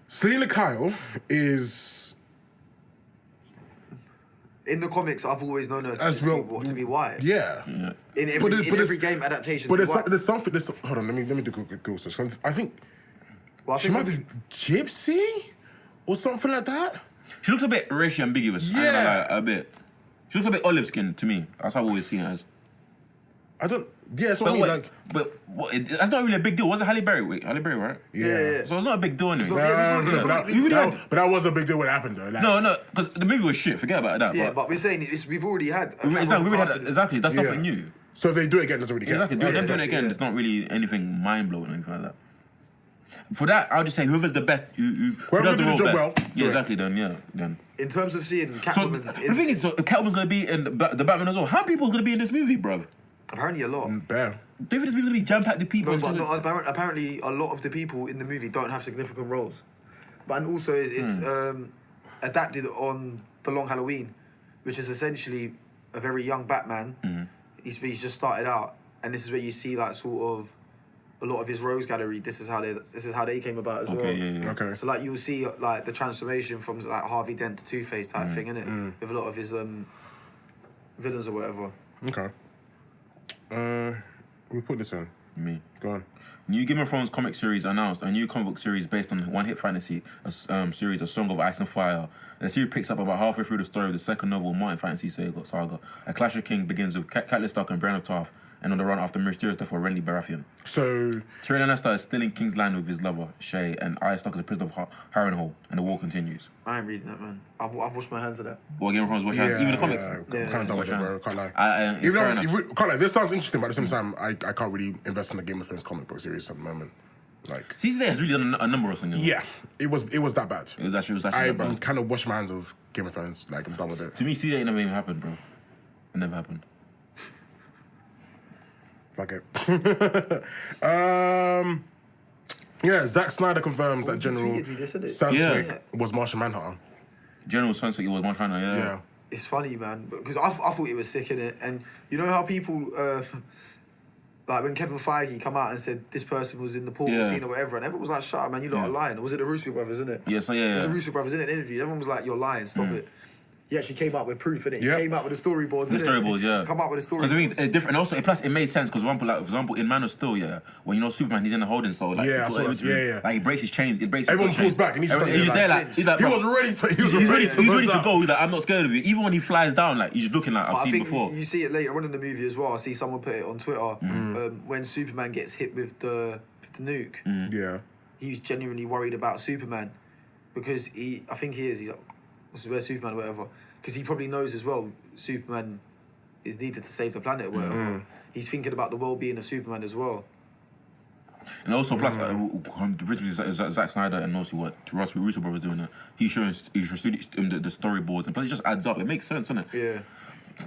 Selena Kyle is. In the comics, I've always known her to be white. Yeah. In every game adaptation. But there's something. Hold on. Let me do a Google search. I think she might be gypsy or something like that. She looks a bit racially ambiguous. Yeah. A bit. She looks a bit olive skin to me. That's how I've always seen her as. I don't. Yeah, that's what I mean. That's not really a big deal. Was it Halle Berry? Wait, Halle Berry, right? Yeah. So it's not a big deal anyway. But that was a big deal when it happened, though. Like, No, because the movie was shit. Forget about that. Yeah, but we're saying we've already had. Exactly. That's nothing new. So if they do it again, doesn't really care. Exactly. Doing it again, it's not really anything mind blowing or anything like that. For that, I'll just say whoever's the best, who does the role best. Well, yeah, exactly. Then. In terms of seeing Catwoman, the thing is, Catwoman's gonna be in the Batman as well. How many people are gonna be in this movie, bruv? Apparently a lot. Bear. Do you think this movie's gonna be jam-packed with people? No, but apparently a lot of the people in the movie don't have significant roles. But and also it's adapted on The Long Halloween, which is essentially a very young Batman. Mm-hmm. He's just started out, and this is where you see like sort of a lot of his rogues gallery. This is how they came about as well. Yeah. Okay. So like you'll see like the transformation from like Harvey Dent to Two-Face type thing, innit? With a lot of his villains or whatever. Okay. We put this in. Me. Go on. New Game of Thrones comic series announced. A new comic book series based on One Hit Fantasy series, A Song of Ice and Fire. The series picks up about halfway through the story of the second novel, Martin Fantasy Saga. A Clash of Kings begins with Catelyn Stark and Brienne of Tarth, and on the run after mysterious death of Renly Baratheon. So Tyrion Lannister is still in King's Land with his lover, Shay, and Arya Stark is a prisoner of Harrenhal, and the war continues. I ain't reading that, man. I've washed my hands of that. What, Game of Thrones? Even the comics? Kind of done with it, bro. Can't lie. Can't lie. This sounds interesting, but at the same time, I can't really invest in the Game of Thrones comic book series at the moment. Like, Season 8 has really done a number of things. Yeah, it was that bad. It was actually that I bad. kind of washed my hands of Game of Thrones. Like, I'm done with it. To me, Season 8 never even happened, bro. It never happened. Fuck it. Yeah, Zack Snyder confirms that General Sandswick was Martian Manhunter. General Sandswick was Martian Manhunter, yeah. It's funny, man, because I thought it was sick, innit? And you know how people, like when Kevin Feige come out and said this person was in the portal scene or whatever, and everyone was like, shut up, man, you lot are lying. Was it the Russo brothers, innit? Yeah, so It was the Russo brothers in an interview. Everyone was like, you're lying, stop it. he actually came out with proof, innit? Yeah. He came out with the storyboards, The innit? storyboards, yeah. Come out with the storyboards. Because I mean, it's different. And also, plus, it made sense. Because, for example, in Man of Steel, yeah, when you know Superman, he's in the holding cell. Like, Yeah, I saw that. Yeah. Like, he breaks his chains. Everyone pulls back and he's just He's there, like, he was ready to He's ready to go. He's like, I'm not scared of you. Even when he flies down, like, he's just looking like, I've seen before. You see it later on in the movie as well. I see someone put it on Twitter. When Superman gets hit with the nuke, Yeah. he was genuinely worried about Superman because I think he is. He's like, this is where Superman, or whatever. Because he probably knows as well, Superman is needed to save the planet, or whatever. He's thinking about the well-being of Superman as well. And also, plus, Zack Snyder and also what Russo brothers doing it. He's showing the storyboards, and plus it just adds up. It makes sense, doesn't it? Yeah.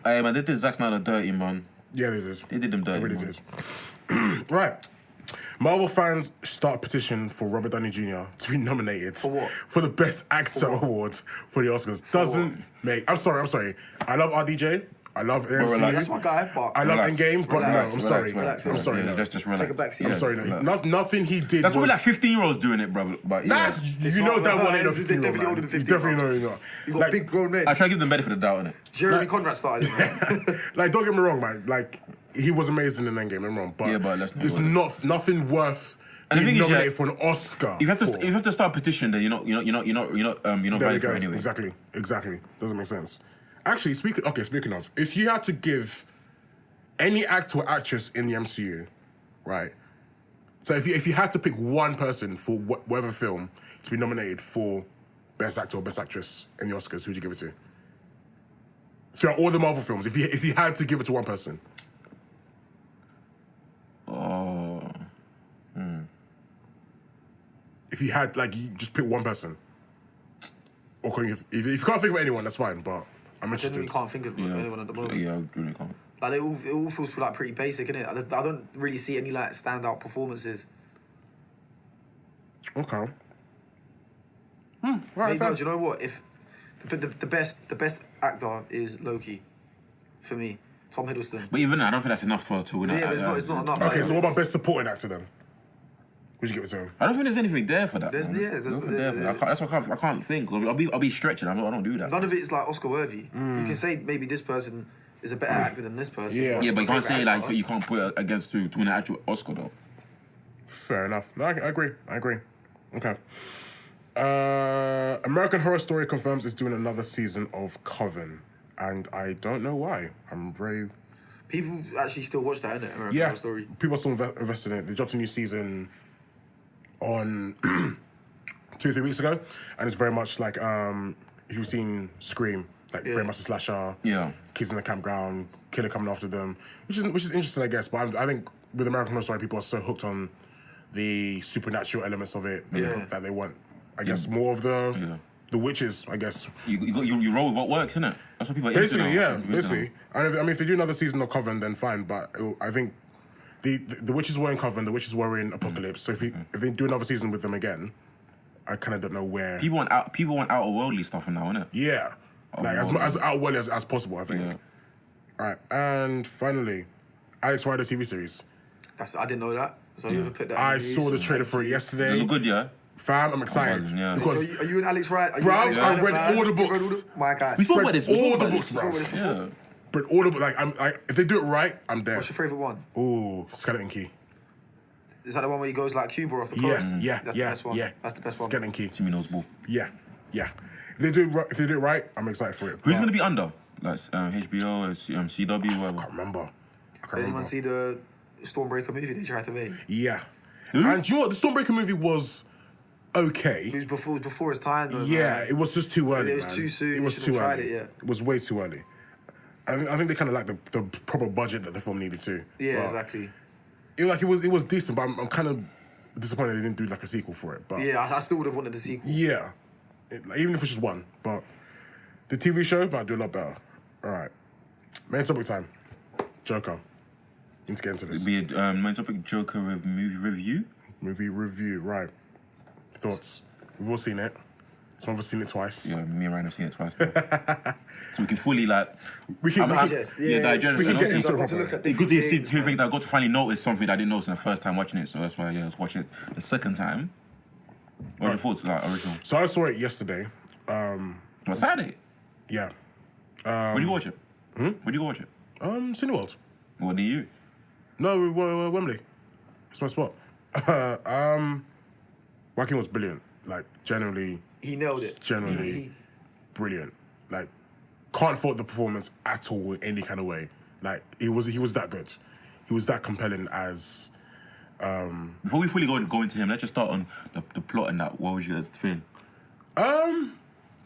Hey man, they did Zack Snyder dirty, man. Yeah, they did. They did them dirty. They really man. did. Right. Marvel fans start a petition for Robert Downey Jr. to be nominated For what? for the Best Actor award for the Oscars. Doesn't make. I'm sorry. I love RDJ. I love MCU. That's my guy, but... I love Endgame, but Relax, no, I'm sorry. relax, I'm sorry, Yeah, no. just relax. Take a back seat. I'm sorry, no. Nothing he did That's was... probably like 15-year-olds doing it, bro. But yeah. That's, you know not- that no, one ain't no it's 15 definitely older than 15, You definitely bro. know you're not. You got big grown men. I try to give them benefit of the doubt, innit? Jeremy Conrad started it, man. Like, don't get me wrong, man. Like, he was amazing in Endgame, I'm wrong. But, Yeah, but let's not it's go there. nothing worth And the being thing is, nominated yeah, for an Oscar. If you for. have to start a petition, then you're not There we valid go. for it anyway. Exactly. Doesn't make sense. Actually, speaking of, if you had to give any actor or actress in the MCU, right? So if you had to pick one person for whatever film to be nominated for Best Actor or Best Actress in the Oscars, who'd you give it to? Throughout all the Marvel films, if you had to give it to one person. If you had, like, you just pick one person. Or can you, if you can't think of anyone, that's fine, but I'm I interested. genuinely can't think of anyone at the moment. Yeah, I really can't. Like, it all feels like pretty basic, innit? I don't really see any like standout performances. Okay. Maybe, Right, no, do you know what? If the best actor is Loki, for me, Tom Hiddleston. But even I don't think that's enough to win. Yeah, but it's not enough. Okay, like, so what about Best Supporting Actor then? Would you give it to him? I don't think there's anything there for that. There's- man. yeah, there's- Nothing there for that. That's why I can't think. I'll be stretching. I don't do that. none of it is like Oscar worthy. You can say maybe this person is a better actor than this person. Yeah. Yeah, but you can't say Favourite like actor. you can't put it against to win an actual Oscar though. Fair enough. No, I agree. Okay. American Horror Story confirms it's doing another season of Coven. And I don't know why. I'm very... People actually still watch that, innit? American Yeah, Horror Story. people are still invested in it. They dropped a new season on 2-3 weeks ago. And it's very much like, if you've seen Scream, like very much a slasher. Yeah. Kids in the campground, killer coming after them. Which is interesting, I guess. But I think with American Horror Story, people are so hooked on the supernatural elements of it that they want, I guess, more of the witches, I guess. You roll with what works, innit? That's what people are into Basically, now. yeah, Into basically. now. And if they do another season of Coven, then fine. But I think the witches were in Coven, the witches were in Apocalypse. So if they do another season with them again, I kind of don't know where. People want outer worldly stuff now, innit? Yeah, like as outward as possible, I think. Yeah. All right, and finally, Alex Rider TV series. I didn't know that. So I never put that. I in saw the trailer for it They yesterday. look good, yeah. Fam, I'm excited buzzing, yeah. because So are you an Alex Wright? Bruv, I've read all the books. My guy. We spoke read about this. all the books, bro. Yeah. But all the if they do it right, I'm there. What's your favourite one? Ooh, Skeleton Key. Is that the one where he goes like Cuba off the Yeah, coast? yeah, That's yeah, the best one. yeah. That's the best one. Skeleton Key. Timmy knows ball. Yeah. If they do it right, I'm excited for it. Who's But gonna be under? Like HBO, CW, I whatever. can't remember. Did anyone see the Stormbreaker movie they tried to make? Yeah. And do you know what? The Stormbreaker movie was okay. It was before his time, though. Yeah, man. it was just too early. It was man. too soon. It You was should've too tried early. it, yeah. It was way too early. I think they kind of lacked the proper budget that the film needed to. Yeah, But exactly. It was decent, but I'm kind of disappointed they didn't do like a sequel for it. But Yeah, I still would have wanted the sequel. yeah, even if it's just one. But the TV show might do a lot better. All right, main topic time. Joker. Need to get into this. It'd be a main topic Joker movie review. Movie review, right? Thoughts? We've all seen it. Some of us seen it twice. Yeah, me and Ryan have seen it twice. Bro. So we can fully like. We can Digest. digest. We can and get also- into it I've got to properly. look at It's good different to see things, two man. things that I got to finally notice something that I didn't notice in the first time watching it. So that's why I was watching it the second time. What are your thoughts, like original? So I saw it yesterday. What's Saturday? Yeah. Where'd you go watch it? Where'd you go watch it? Cineworld. What do you? No, Wembley. It's my spot. Joaquin was brilliant. Like, generally He nailed it. Generally brilliant. Like, can't fault the performance at all in any kind of way. Like, he was that good. He was that compelling as... Before we fully go into him, let's just start on the plot and that. What was your guys' thing?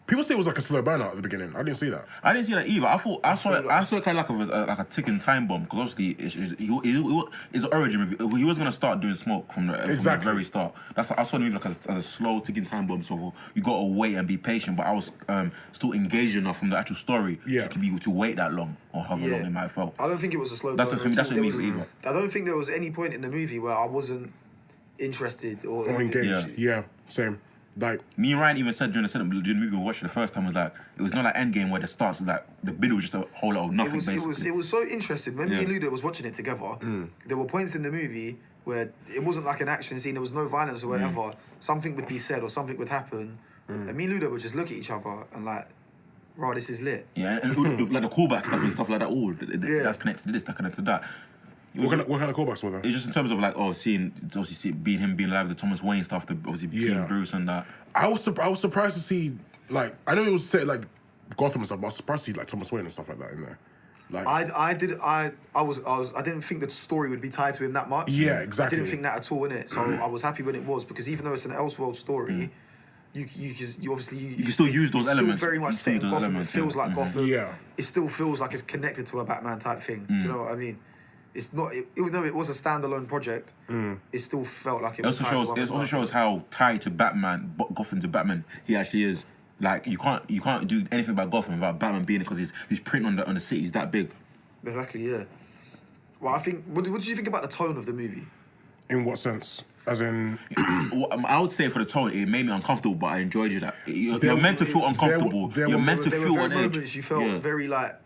People say it was like a slow burner at the beginning. I didn't see that. I didn't see that either. I saw it kind of like a ticking time bomb, because obviously it's an origin movie. He was gonna start doing smoke from the very start. I saw the movie like as a slow ticking time bomb. So you gotta wait and be patient. But I was still engaged enough from the actual story to wait that long, or however long it might have felt. I don't think it was a slow That's burner. That's what me either. I don't think there was any point in the movie where I wasn't interested or engaged. Yeah, same. Like, me and Ryan even said during the movie we watched it the first time, was like, it was not like Endgame where the starts like the middle was just a whole lot of nothing. It was so interesting. When me and Ludo was watching it together, there were points in the movie where it wasn't like an action scene, there was no violence or whatever. Something would be said or something would happen, and me and Ludo would just look at each other and like, right, this is lit. Yeah, and like the callback stuff and stuff like that, that's connected to this, that connected to that. What kind of callbacks were there? It's just in terms of like, being alive, the Thomas Wayne stuff, King Bruce and that. I was surprised to see, like, I know it was set like Gotham and stuff, but I was surprised to see like Thomas Wayne and stuff like that in there. Like, I didn't think the story would be tied to him that much. Yeah, exactly. I didn't think that at all in it. So I was happy when it was, because even though it's an Elseworld story, you can still use those elements. Still very much set in Gotham. It feels like Gotham. Yeah. It still feels like it's connected to a Batman type thing. Do you know what I mean? It's not, even though it was a standalone project, it still felt like it was tied to other It also shows how tied to Batman, Gotham to Batman he actually is. Like, you can't do anything about Gotham without Batman being it, because he's printing on the city. He's that big. Exactly, yeah. Well, I think, what did you think about the tone of the movie? In what sense? As in... I would say for the tone, it made me uncomfortable, but I enjoyed it. You're meant to feel uncomfortable. You're meant to feel on edge. There were moments you felt very like,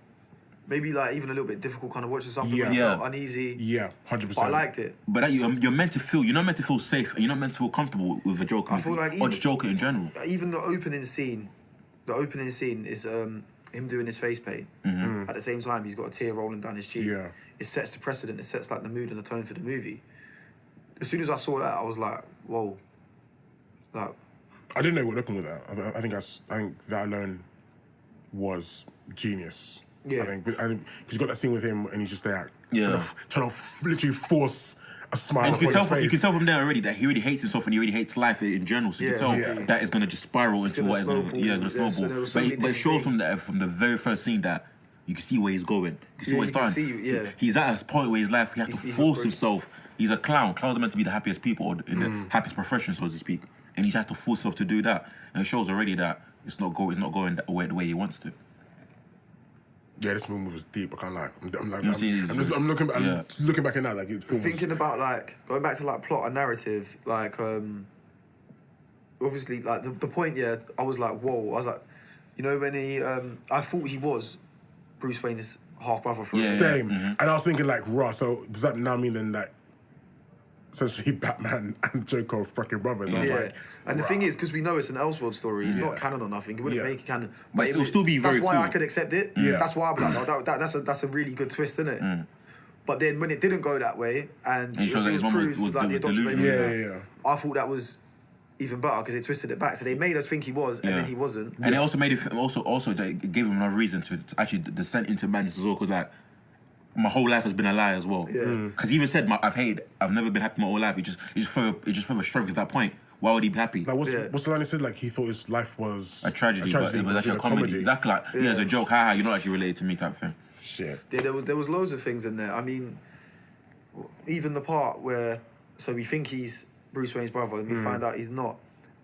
maybe like even a little bit difficult kind of watching something where you felt uneasy. Yeah, 100%. But I liked it. But you're meant to feel, you're not meant to feel safe, and you're not meant to feel comfortable with a Joker. I feel like or just Joker in general. Even the opening scene is him doing his face paint. At the same time, he's got a tear rolling down his cheek. Yeah. It sets the precedent, it sets like the mood and the tone for the movie. As soon as I saw that, I was like, whoa. Like, I didn't know what happened with that. I think that alone was genius. Yeah. I think because you got that scene with him and he's just there trying to literally force a smile and on his face. You can tell from there already that he already hates himself and he already hates life in general. So you can tell that it's going to just spiral into what it's going to snowball. But it shows from the very first scene that you can see where he's going. You can see where he's starting. He's at a point where his life, he has to force himself. He's a clown. Clowns are meant to be the happiest people, or in the happiest profession, so to speak. And he has to force himself to do that. And it shows already that it's not going the way he wants to. Yeah, this movie was deep. I can't lie. I'm looking back at that like it feels. Thinking about like going back to like plot and narrative, like obviously like the point. I was like, whoa. I was like, you know, when he I thought he was Bruce Wayne's half brother for same. And I was thinking like, raw. So does that now mean then that essentially Batman and Joker are fucking brothers? I was like, and the thing is, because we know it's an Elseworld story, it's not canon or nothing. It wouldn't make it canon, but it will still be very. That's why cool. I could accept it. That's why I'm like, oh, that's a really good twist, isn't it? But then when it didn't go that way, and it was proved with like the adoption baby, I thought that was even better because it twisted it back. So they made us think he was, and then he wasn't. And it also made it also they gave him another reason to actually descend into madness as well, because like, my whole life has been a lie as well. Because he even said, I've never been happy my whole life. It just further strengthens that point. Why would he be happy? Like, what's the line he said? Like, he thought his life was a tragedy, but it was actually a comedy. Exactly, like, as a joke, haha, you're not actually related to me type of thing. Shit. Yeah, there was loads of things in there. I mean, even the part where, so we think he's Bruce Wayne's brother, and we find out he's not.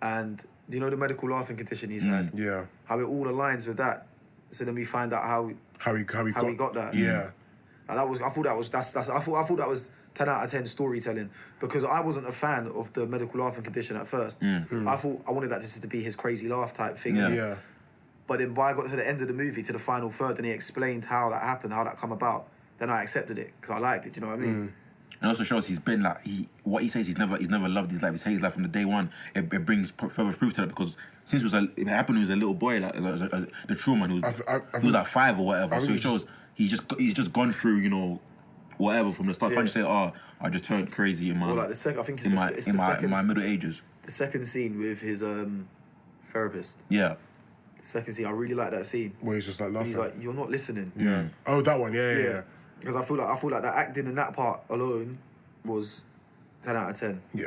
And, you know, the medical laughing condition he's had? Yeah. How it all aligns with that. So then we find out how he got that. Yeah. And I thought that was 10 out of 10 storytelling, because I wasn't a fan of the medical laughing condition at first. I thought I wanted that just to be his crazy laugh type thing. Yeah. But then when I got to the end of the movie, to the final third, and he explained how that happened, how that come about, then I accepted it because I liked it. Do you know what I mean? And also shows he's been like what he says he's never loved his life. He's hated his life from the day one. It brings further proof to that because since it happened when he was a little boy, like the trauma, he was like 5 or whatever. So it shows he's just gone through, you know, whatever from the start. Yeah. Can't just say, I just turned crazy in my Well, like the second, I think it's in my middle ages. The second scene with his therapist. Yeah. The second scene, I really like that scene. Where he's just like laughing. He's like, "You're not listening." Yeah. Oh, that one. Yeah. Because I feel like that acting in that part alone was 10 out of 10. Yeah.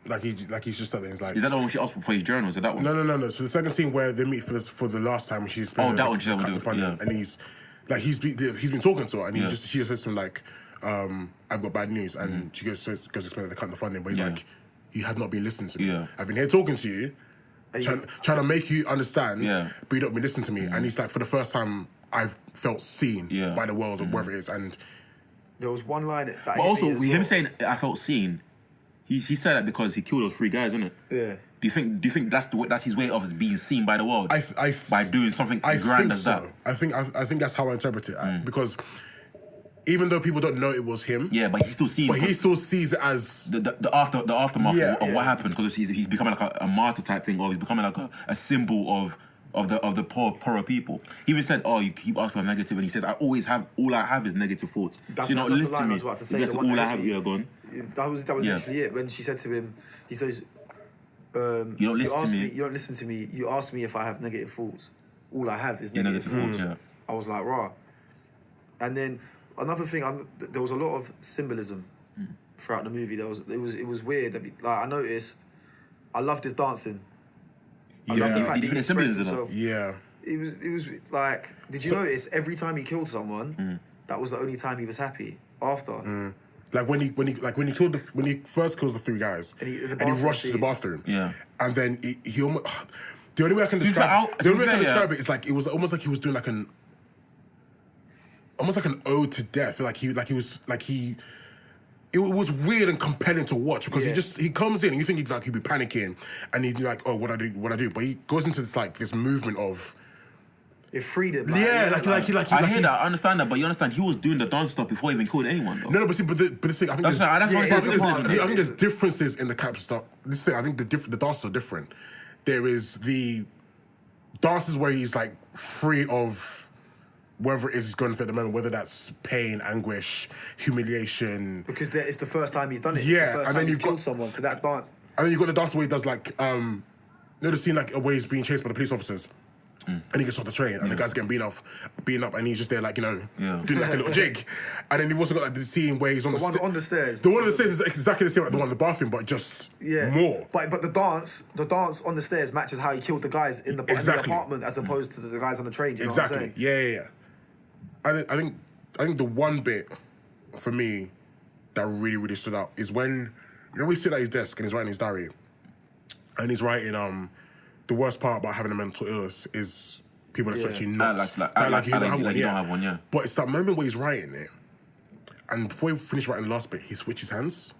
Like he's just something. Like, is that the one she asked for his journal? Is that one? No. So the second scene where they meet for the last time, she's been, that one. She and he's been talking to her, and she just says to him like, "I've got bad news," and she goes to explain the cut the funding, but he's like, "You have not been listening to me. Yeah. I've been here talking to you, trying to make you understand, but you don't been listening to me." And he's like, "For the first time, I've felt seen by the world or wherever it is." And there was one line that but also him saying I felt seen, he said that because he killed those 3 guys, isn't it? Yeah. Do you think that's his way of being seen by the world? By doing something grand as that. I think that's how I interpret it because even though people don't know it was him, but he still sees it as the aftermath of what happened because he's becoming like a martyr type thing, or he's becoming like a symbol of the poorer people. He even said, "Oh, you keep asking about negative," and he says, all I have is negative thoughts. That's, so you're not that's listening the line to me. I was about to say. Exactly, all I have, gone. That was literally it. When she said to him, he says, "You don't listen to me. You don't listen to me. You ask me if I have negative thoughts. All I have is negative thoughts." Yeah. I was like, "Rah." And then another thing, there was a lot of symbolism throughout the movie. It was weird. I noticed. I loved his dancing. I loved the fact that he expressed himself. Yeah. It was like, did you notice every time he killed someone, that was the only time he was happy after. Like when he first kills the 3 guys and he rushes to the bathroom. Yeah. And then he almost, the only way I can describe it is like it was almost like he was doing like an ode to death. It was weird and compelling to watch because he comes in and you think he'd be panicking and he'd be like, "Oh, what I do?" But he goes into this movement of it freed him. I hear that, I understand that, but you understand he was doing the dance stuff before he even killed anyone, though. No, but this thing, I think I think there's differences in the cap stuff. This thing, I think the dances are different. There is the dances where he's like free of whether it is he's going through at the moment, whether that's pain, anguish, humiliation. Because it's the first time he's done it. Yeah, it's the first time he's killed someone, so that dance. And then you've got the dance where he does like, the scene like where he's being chased by the police officers. And he gets off the train and the guy's getting beaten up and he's just there like, doing like a little jig. And then you've also got like the scene where he's on the stairs. The one on the stairs is exactly the same like the one in the bathroom, but just more. But the dance on the stairs matches how he killed the guys in the apartment as opposed to the guys on the train. Do you know what I'm saying? Yeah. I think the one bit for me that really, really stood out is when we sit at his desk and he's writing his diary, and he's writing the worst part about having a mental illness is people expect you not like you don't have one. Yeah. But it's that moment where he's writing it, and before he finished writing the last bit, he switches hands.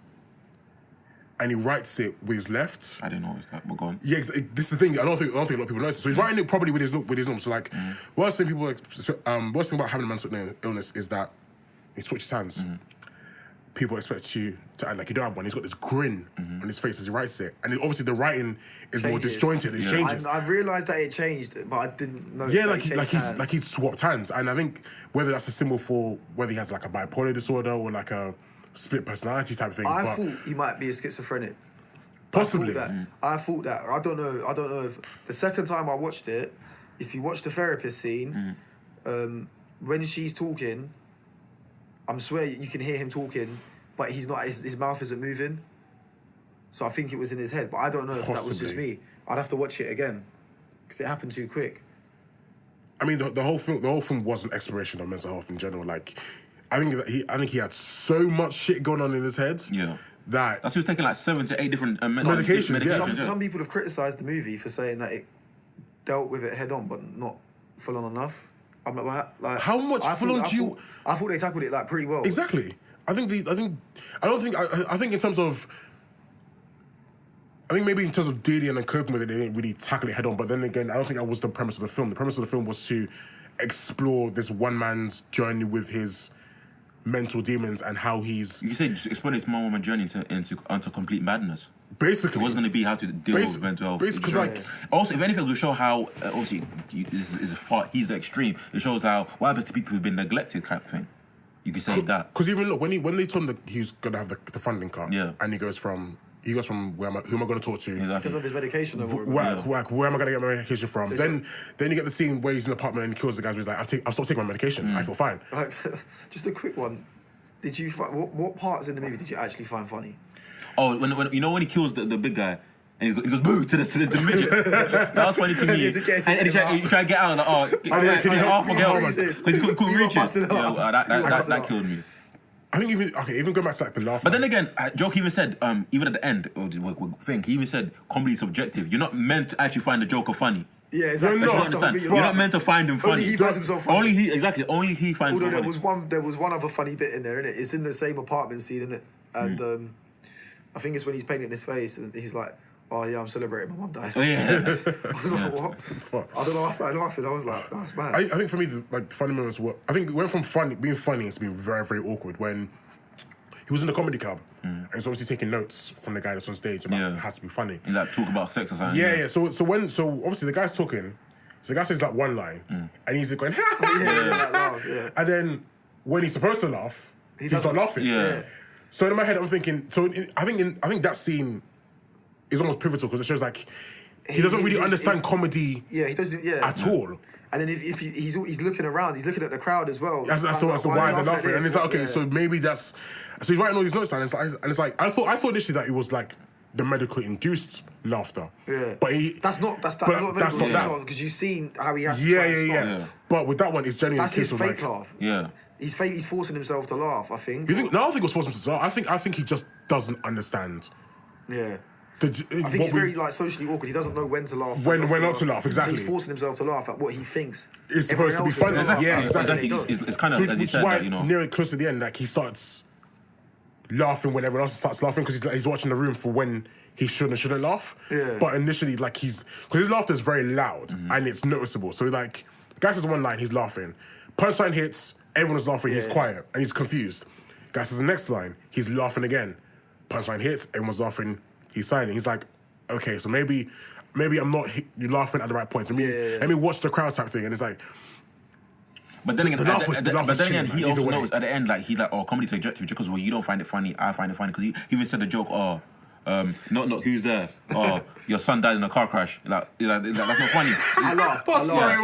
And he writes it with his left. I didn't know it's that, but go on. Yeah, this is the thing. I don't think a lot of people notice. So he's writing it probably with his norm. So like, worst thing about having a mental illness is that he switches hands. People expect you to act like you don't have one. He's got this grin on his face as he writes it, and obviously the writing is more disjointed. It changes. I realised that it changed, but I didn't know. Yeah, like he's swapped hands, and I think whether that's a symbol for whether he has like a bipolar disorder or like a split personality type thing. I thought he might be a schizophrenic. Possibly. I thought that. I don't know if the second time I watched it, if you watch the therapist scene, when she's talking, I swear you can hear him talking, but he's not. His mouth isn't moving. So I think it was in his head, but I don't know if that was just me. I'd have to watch it again because it happened too quick. I mean, the whole film was an exploration of mental health in general. Like, I think he had so much shit going on in his head. Yeah. That's he was taking like 7 to 8 different medications. Some people have criticised the movie for saying that it dealt with it head on, but not full on enough. I'm like, how much full on do you? I thought they tackled it like pretty well. Exactly. I think in terms of. I think maybe in terms of dealing and coping with it, they didn't really tackle it head on. But then again, I don't think that was the premise of the film. The premise of the film was to explore this one man's journey with his mental demons and how he's You said just explain this moment journey into complete madness. basically It wasn't going to be how to deal with mental health. Basically, like Also, if anything, it will show how obviously he's the extreme. It shows how what happens to people who've been neglected, kind of thing. You could say that because even look when they told him that he was gonna have the funding cut, Yeah. and he goes from who am I going to talk to? Exactly. Because of his medication. Where am I going to get my medication from? Then you get the scene where he's in the apartment and kills the guy who's like, I've stopped taking my medication. I feel fine. Like, just a quick one. Did you what parts in the movie did you actually find funny? Oh, when you know when he kills the big guy and he goes boo to the midget. That was funny to me. And he tried to get out and can you help me? Because he couldn't reach it. That killed me. I think even going back to like the laugh. But then again, joke even said, even at the end, he even said comedy is subjective. You're not meant to actually find the Joker funny. Yeah, exactly. No, Understand? You're not meant to find him funny. Only he finds himself funny. Only he finds Although him funny. there was one other funny bit in there, innit? It's in the same apartment scene, innit? And I think it's when he's painting his face and he's like, oh yeah, I'm celebrating, my mum died. Oh yeah. I was like, what? Fuck. I don't know, I started laughing. I was like, oh, that's mad. I think for me, the funny moments were. I think it went from being funny to being very, very awkward when he was in the comedy club and he's obviously taking notes from the guy that's on stage about how to be funny. He like talk about sex or something. Yeah. So obviously the guy's talking. So the guy says like one line and he's going, Yeah. and then when he's supposed to laugh, he's not laughing. Yeah. So in my head, I'm thinking. I think that scene is almost pivotal because it shows like he doesn't really understand comedy. Yeah, he doesn't. Yeah. At all. And then if he's looking around, he's looking at the crowd as well. That's why they're laughing. And it's like, okay, so maybe that's. So he's writing all these notes down, and it's like I thought initially that it was like the medical induced laughter. Yeah. But that's not that's not that because you've seen how he has to yeah, try and stop. yeah. But with that one, it's genuinely That's his of fake like, laugh. Yeah. He's forcing himself to laugh, I think. You think? No, I don't think it was forced himself to laugh. I think he just doesn't understand. Yeah. I think he's very like socially awkward. He doesn't know when to laugh. When not to laugh, exactly. So he's forcing himself to laugh at what he thinks is supposed to be funny. Yeah, exactly. It's kind of as he which said, is why that, you know. near close to the end, like he starts laughing when everyone else starts laughing because he's watching the room for when he shouldn't laugh. Yeah. But initially, like because his laughter is very loud and it's noticeable. So like, the guy says one line, he's laughing. Punchline hits, everyone's laughing. He's quiet and he's confused. Guy says the next line, he's laughing again. Punchline hits, everyone's laughing. He's silent. He's like, okay, so maybe I'm not laughing at the right point. Let me watch the crowd type thing. And it's like, but then again, he also either way. knows at the end, like he's like, oh, comedy's subjective because you don't find it funny, I find it funny because he even said the joke, not who's there? Oh, your son died in a car crash. Like that's not funny. I laughed. Sorry,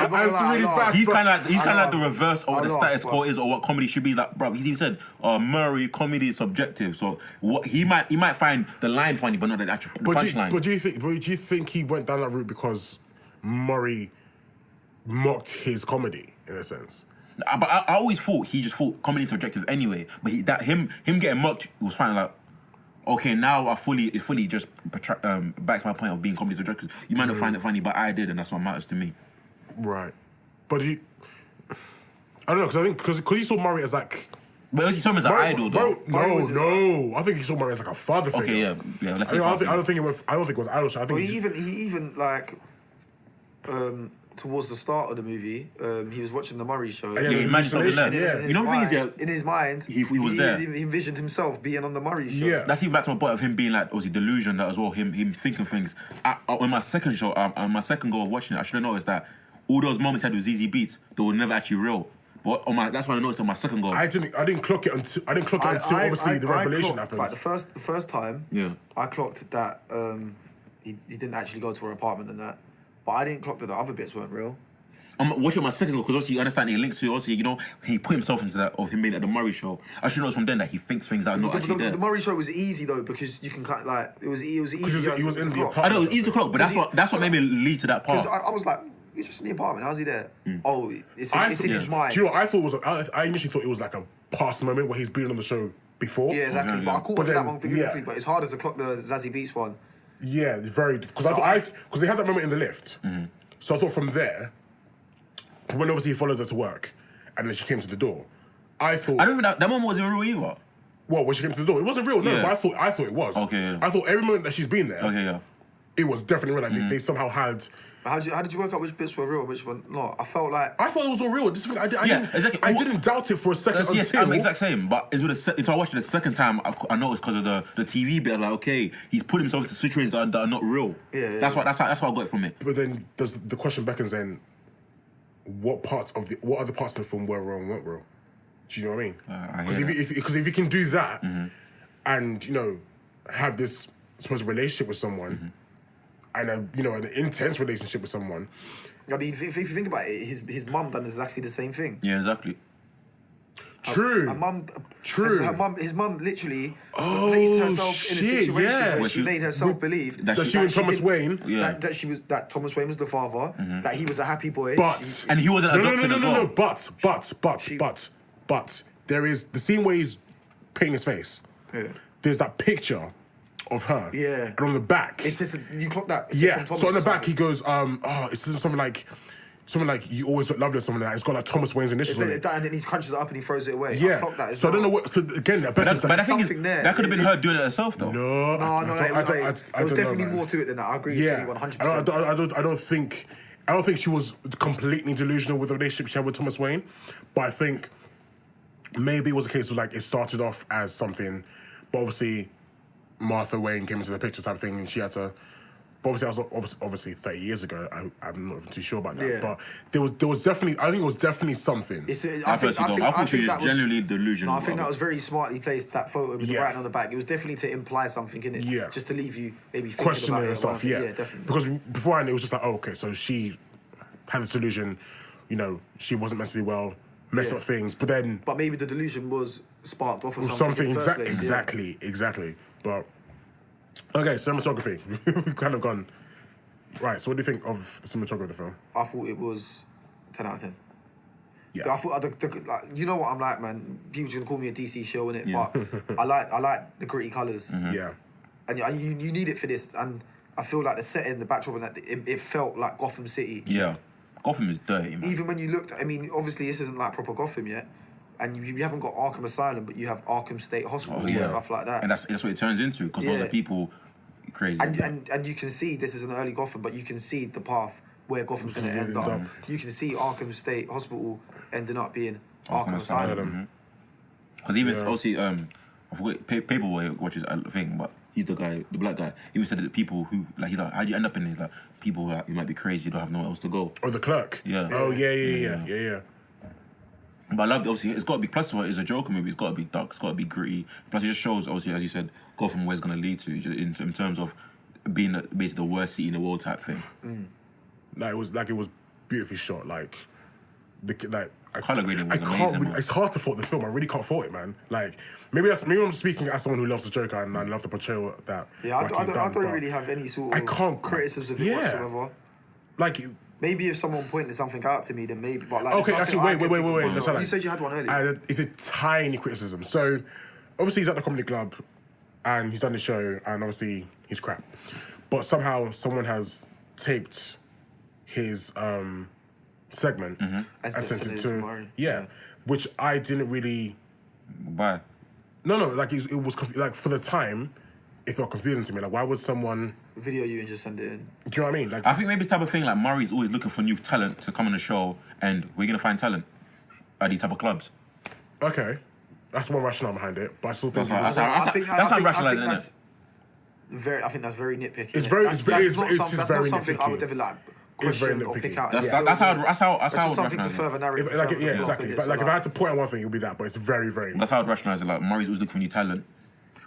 that's really bad. He's kind of like the reverse of what the status quo is or what comedy should be. Like, bro, he even said, Murray, comedy is subjective. So what he might find the line funny, but not the actual punchline. But do you think he went down that route because Murray mocked his comedy in a sense? But I always thought he just thought comedy is subjective anyway. But him getting mocked was fine. Like, okay, now it fully just backs my point of being comedy subjective. You might not find it funny, but I did, and that's what matters to me. Right. But I don't know, because I think because he saw Murray as like. But he saw him as an idol, though. No. I think he saw Murray as like a father figure. Okay, yeah. Let's say I don't think it was idol. I think he even like towards the start of the movie, he was watching the Murray show. Yeah, he managed something left. In You know the thing is, in his mind, he was there. He envisioned himself being on the Murray show. Yeah. That's even back to my point of him being like, obviously, delusion that as well, him thinking things. On my second show, on my second go of watching it, I should have noticed that all those moments he had with ZZ Beats, they were never actually real. But that's what I noticed on my second go. I didn't clock it until obviously the revelation happened. Like the first time, I clocked that he didn't actually go to her apartment and that, but I didn't clock that the other bits weren't real. I'm watching my second go because obviously you understand he links to obviously, you know, he put himself into that of him being at the Murray show. I should know from then that he thinks things that are not actually there. The Murray show was easy though because you can kind of like it was easy. He was in the apartment. I know it was easy to clock, but that's what made me lead to that part. Because I was like, he's just in the apartment. How's he there? Oh, it's in his mind. Do you know what I thought I initially thought it was like a past moment where he's been on the show before. Yeah, exactly. Okay, but I caught that one quickly, yeah. but it's harder to clock the Zazie Beats one. Yeah, very because because they had that moment in the lift. So I thought from there, when obviously he followed her to work, and then she came to the door, I thought I don't think that moment wasn't real either. Well, when she came to the door, it wasn't real. No, Yeah. but I thought it was. Okay, yeah. I thought every moment that she's been there. Okay, yeah. it was definitely real. Like they somehow had. How did you work out which bits were real and which one not? I felt it was all real. This thing, I didn't doubt it for a second. Yes, I'm the exact same. But until I watched it the second time, I noticed because of the TV bit. I was like, okay, he's put himself into situations that are not real. That's how I got it from it. But then the question beckons then, what other parts of the film were real and weren't real? Do you know what I mean? Because if you can do that, and have this supposed relationship with someone. And an intense relationship with someone. I mean, if you think about it, his mum done exactly the same thing. Yeah, exactly. True. His mum literally placed herself in a situation where she made herself believe that she and Thomas Wayne, that Thomas Wayne was the father, that he was a happy boy, and he wasn't adopted as well. But there is the scene where he's painting his face. Yeah. There's that picture of her. Yeah. And on the back. It's just, you clock that. Yeah. So on the back he goes, it says something like you always look lovely or something like that. It's got like Thomas Wayne's initials on it. And then he crunches it up and he throws it away. Yeah. I clocked that as so well. I don't know what. So again, but I think that could have been her doing it herself though. No. There was definitely more to it than that. I agree with you 100%. I don't think she was completely delusional with the relationship she had with Thomas Wayne, but I think maybe it was a case of like it started off as something, but obviously Martha Wayne came into the picture type thing, and she had to. But obviously 30 years ago. I'm not even too sure about that. Yeah. But there was definitely. I think it was definitely something. I thought she was genuinely delusional. No, I think that was very smartly placed. That photo with the writing on the back. It was definitely to imply something in it. Yeah. Just to leave you maybe thinking questioning about it and stuff. Yeah. Definitely. Because beforehand it was just like, oh, okay, so she had this delusion. She wasn't mentally well. Messed up things, but then. But maybe the delusion was sparked off of something. Exactly. But. Okay, cinematography. We've kind of gone. Right, so what do you think of the cinematography of the film? I thought it was 10 out of 10. Yeah. I thought, you know what I'm like, man. People's going to call me a DC show, innit? Yeah. But I like the gritty colours. Mm-hmm. Yeah. And you need it for this. And I feel like the setting, the backdrop, and that, it felt like Gotham City. Yeah. Gotham is dirty, man. Even when you looked, I mean, obviously this isn't like proper Gotham yet. And you haven't got Arkham Asylum, but you have Arkham State Hospital and stuff like that. And that's what it turns into, because those are people crazy. And you can see this is an early Gotham, but you can see the path where Gotham's going to end up. You can see Arkham State Hospital ending up being Arkham Asylum. Because even obviously, I forgot Paperboy watches a thing, but he's the guy, the black guy. He even said that people who he's like, how do you end up in this? Like people who you might be crazy, you don't have nowhere else to go. Or the clerk. Yeah. Oh yeah. But I love it, obviously, it's got to be, plus it's a Joker movie, it's got to be dark, it's got to be gritty. Plus it just shows, obviously, as you said, Gotham where it's going to lead to, in terms of being basically the worst city in the world type thing. It was beautifully shot, colour grading was amazing. It's hard to fault the film, I really can't fault it, man. Maybe I'm speaking as someone who loves the Joker and I love the portrayal that. Yeah, I don't really have any sort of criticisms of it whatsoever. Maybe if someone pointed something out to me, then maybe. But okay, actually, wait. You said you had one earlier. It's a tiny criticism. So, obviously, he's at the comedy club, and he's done the show, and obviously, he's crap. But somehow, someone has taped his segment and sent it to which I didn't really. Why? No. It was for the time. It felt confusing to me. Why would someone video you and just send it in? Do you know what I mean? I think maybe it's the type of thing Murray's always looking for new talent to come on the show, and we're gonna find talent at these type of clubs. Okay, that's one rationale behind it, but I still think I think that's very nitpicky. It's very that's very not something nitpicky. I would ever question or pick out. That's how something to further narrative. Exactly. If I had to point on one thing, it would be that. But it's very, very. That's how I'd rationalise it. Murray's always looking for new talent.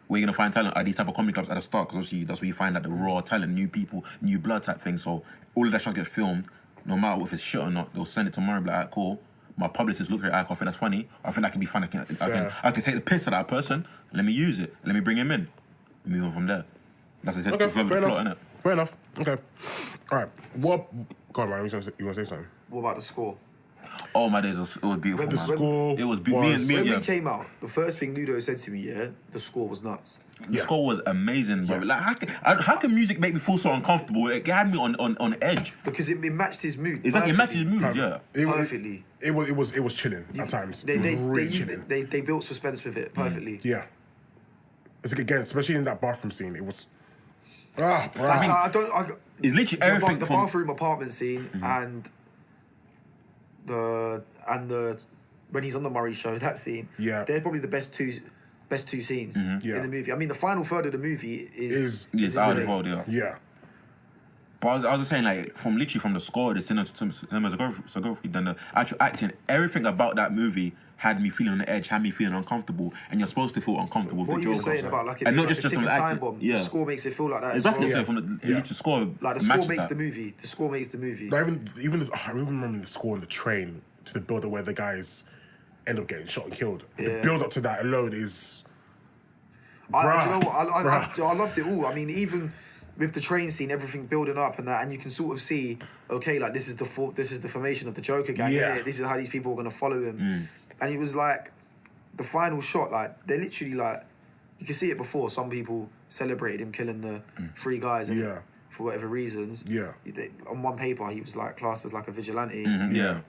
Where you're going to find talent at these type of comedy clubs at the start, because obviously that's where you find the raw talent, new people, new blood type thing. So all of that shit gets filmed, no matter if it's shit or not, they'll send it to Murray, like, alright, cool. My publicist look at it, I think that's funny. I think that can be fun. I can take the piss out of that person, let me use it, let me bring him in. Move on from there. That's what I said, fair the plot, innit? Fair enough. Okay. Alright. Go on, Ryan, you want to say something? What about the score? Oh my days, it was beautiful. The score it was beautiful. When we came out, the first thing Ludo said to me, the score was nuts. The score was amazing, bro. How can music make me feel so uncomfortable? It had me on edge. Because it matched his mood. Exactly, it matched his mood, Perfectly. It was chilling at times. They built suspense with it perfectly. Yeah. It's again, especially in that bathroom scene, it was Ah, bro. That's I don't. It's literally everything the from bathroom apartment scene and the when he's on the Murray show, that scene. Yeah. They're probably the best two scenes in the movie. I mean, the final third of the movie is out of the world, Yeah. But I was just saying, like, from the score, the cinematography, then the actual acting, everything about that movie had me feeling on the edge, had me feeling uncomfortable, and you're supposed to feel uncomfortable with what the you were Joker. saying about like and not like just a from the time acting. bomb. Yeah. The score makes it feel like that Exactly. as well. So from the score, Like the score matches makes that. the movie. The score makes the movie. Like even this, I remember the score on the train to the build-up where the guys end up getting shot and killed. The build-up to that alone is... Do you know what? I loved it all. I mean, even with the train scene, everything building up and that, and you can sort of see, okay, like this is the formation of the Joker gang. Yeah. This is how these people are gonna follow him. And it was like the final shot. Like they're literally like, you can see it before. Some people celebrated him killing the 3 guys. And for whatever reasons. Yeah. On one paper, he was like classed as like a vigilante. Yeah.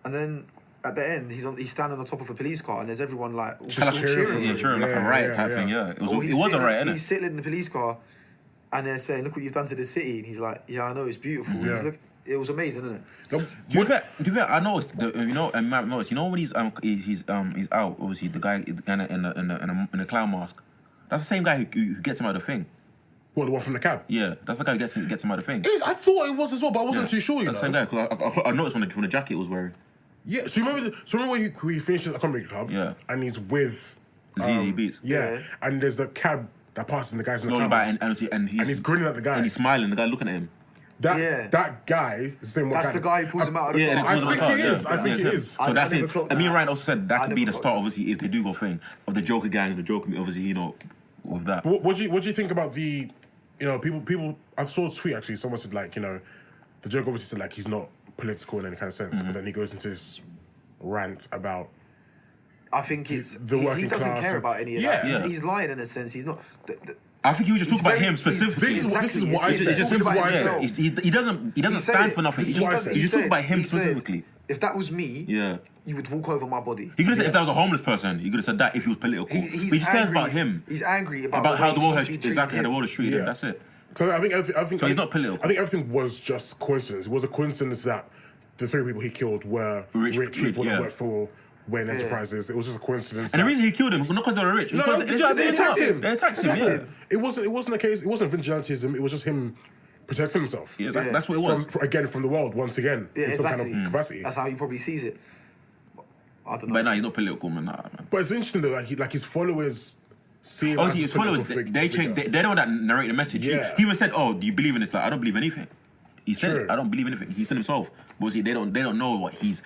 And then at the end, he's standing on top of a police car, and there's everyone like Just cheering for him. Cheering like a riot type thing. Yeah, it was a riot. He's sitting in the police car, and they're saying, "Look what you've done to the city." And he's like, "Yeah, I know, it's beautiful." Yeah. It was amazing, isn't it? To be fair, I noticed. You know, and Matt noticed. You know when he's out. Obviously, the guy in the clown mask. That's the same guy who gets him out of the thing. What, the one from the cab? Yeah, that's the guy who gets him out of the thing. I thought it was as well, but I wasn't too sure. That's the same guy. Cause I noticed when the jacket was wearing. Yeah, so remember when he finishes at the comedy club? Yeah. And he's with... ZZ Beats. Yeah, and there's the cab that passes and the guys in the Slowly cab. by, and he's grinning at the guy. And he's smiling, the guy looking at him. That guy is the same one. That's the guy who pulls him out of the car. I think it is. I think it is. So that's it. And me and Ryan also said that could be the start, that. obviously, if they do go thing, of the Joker gang and the Joker, obviously, you know, with that. What do you think about the... You know, people... I saw a tweet, actually. Someone said, like, you know, the Joker obviously said, like, he's not political in any kind of sense, but then he goes into this rant about... I think it's... The working he doesn't class care and- about any of Yeah. that. Yeah. He's lying in a sense. He's not... I think he was just talking about him specifically. This is what I said. It's just This is what I himself. said. He doesn't stand for nothing. This is what I said. He's just talking about him He said, specifically. if that was me, Yeah. you would walk over my body. He could have said if that was a homeless person, he could have said that if he was political. But he just cares about him. He's angry about how the world has he's been treated. how the world is treated him. Yeah. That's it. So I think So he's not political. I think everything was just coincidence. It was a coincidence that the 3 people he killed were rich people that worked for Wayne Enterprises. It was just a coincidence. And the reason he killed him, not because they were rich. No, they attacked him. They attacked him, yeah. It wasn't a case. It wasn't vigilantism. It was just him protecting himself. Yeah, that's what it was. From the world once again. Yeah, in some exactly. kind of capacity. That's how he probably sees it. I don't know. But no, he's not political, man. Nah, man. But it's interesting though, like his followers see him Obviously, as his a followers, political they figure. change. They're the one that narrate the message. Yeah. He even said, "Oh, do you believe in this?" Like, I don't believe anything. He said True. it. I don't believe anything. He said himself. But see, they don't know what his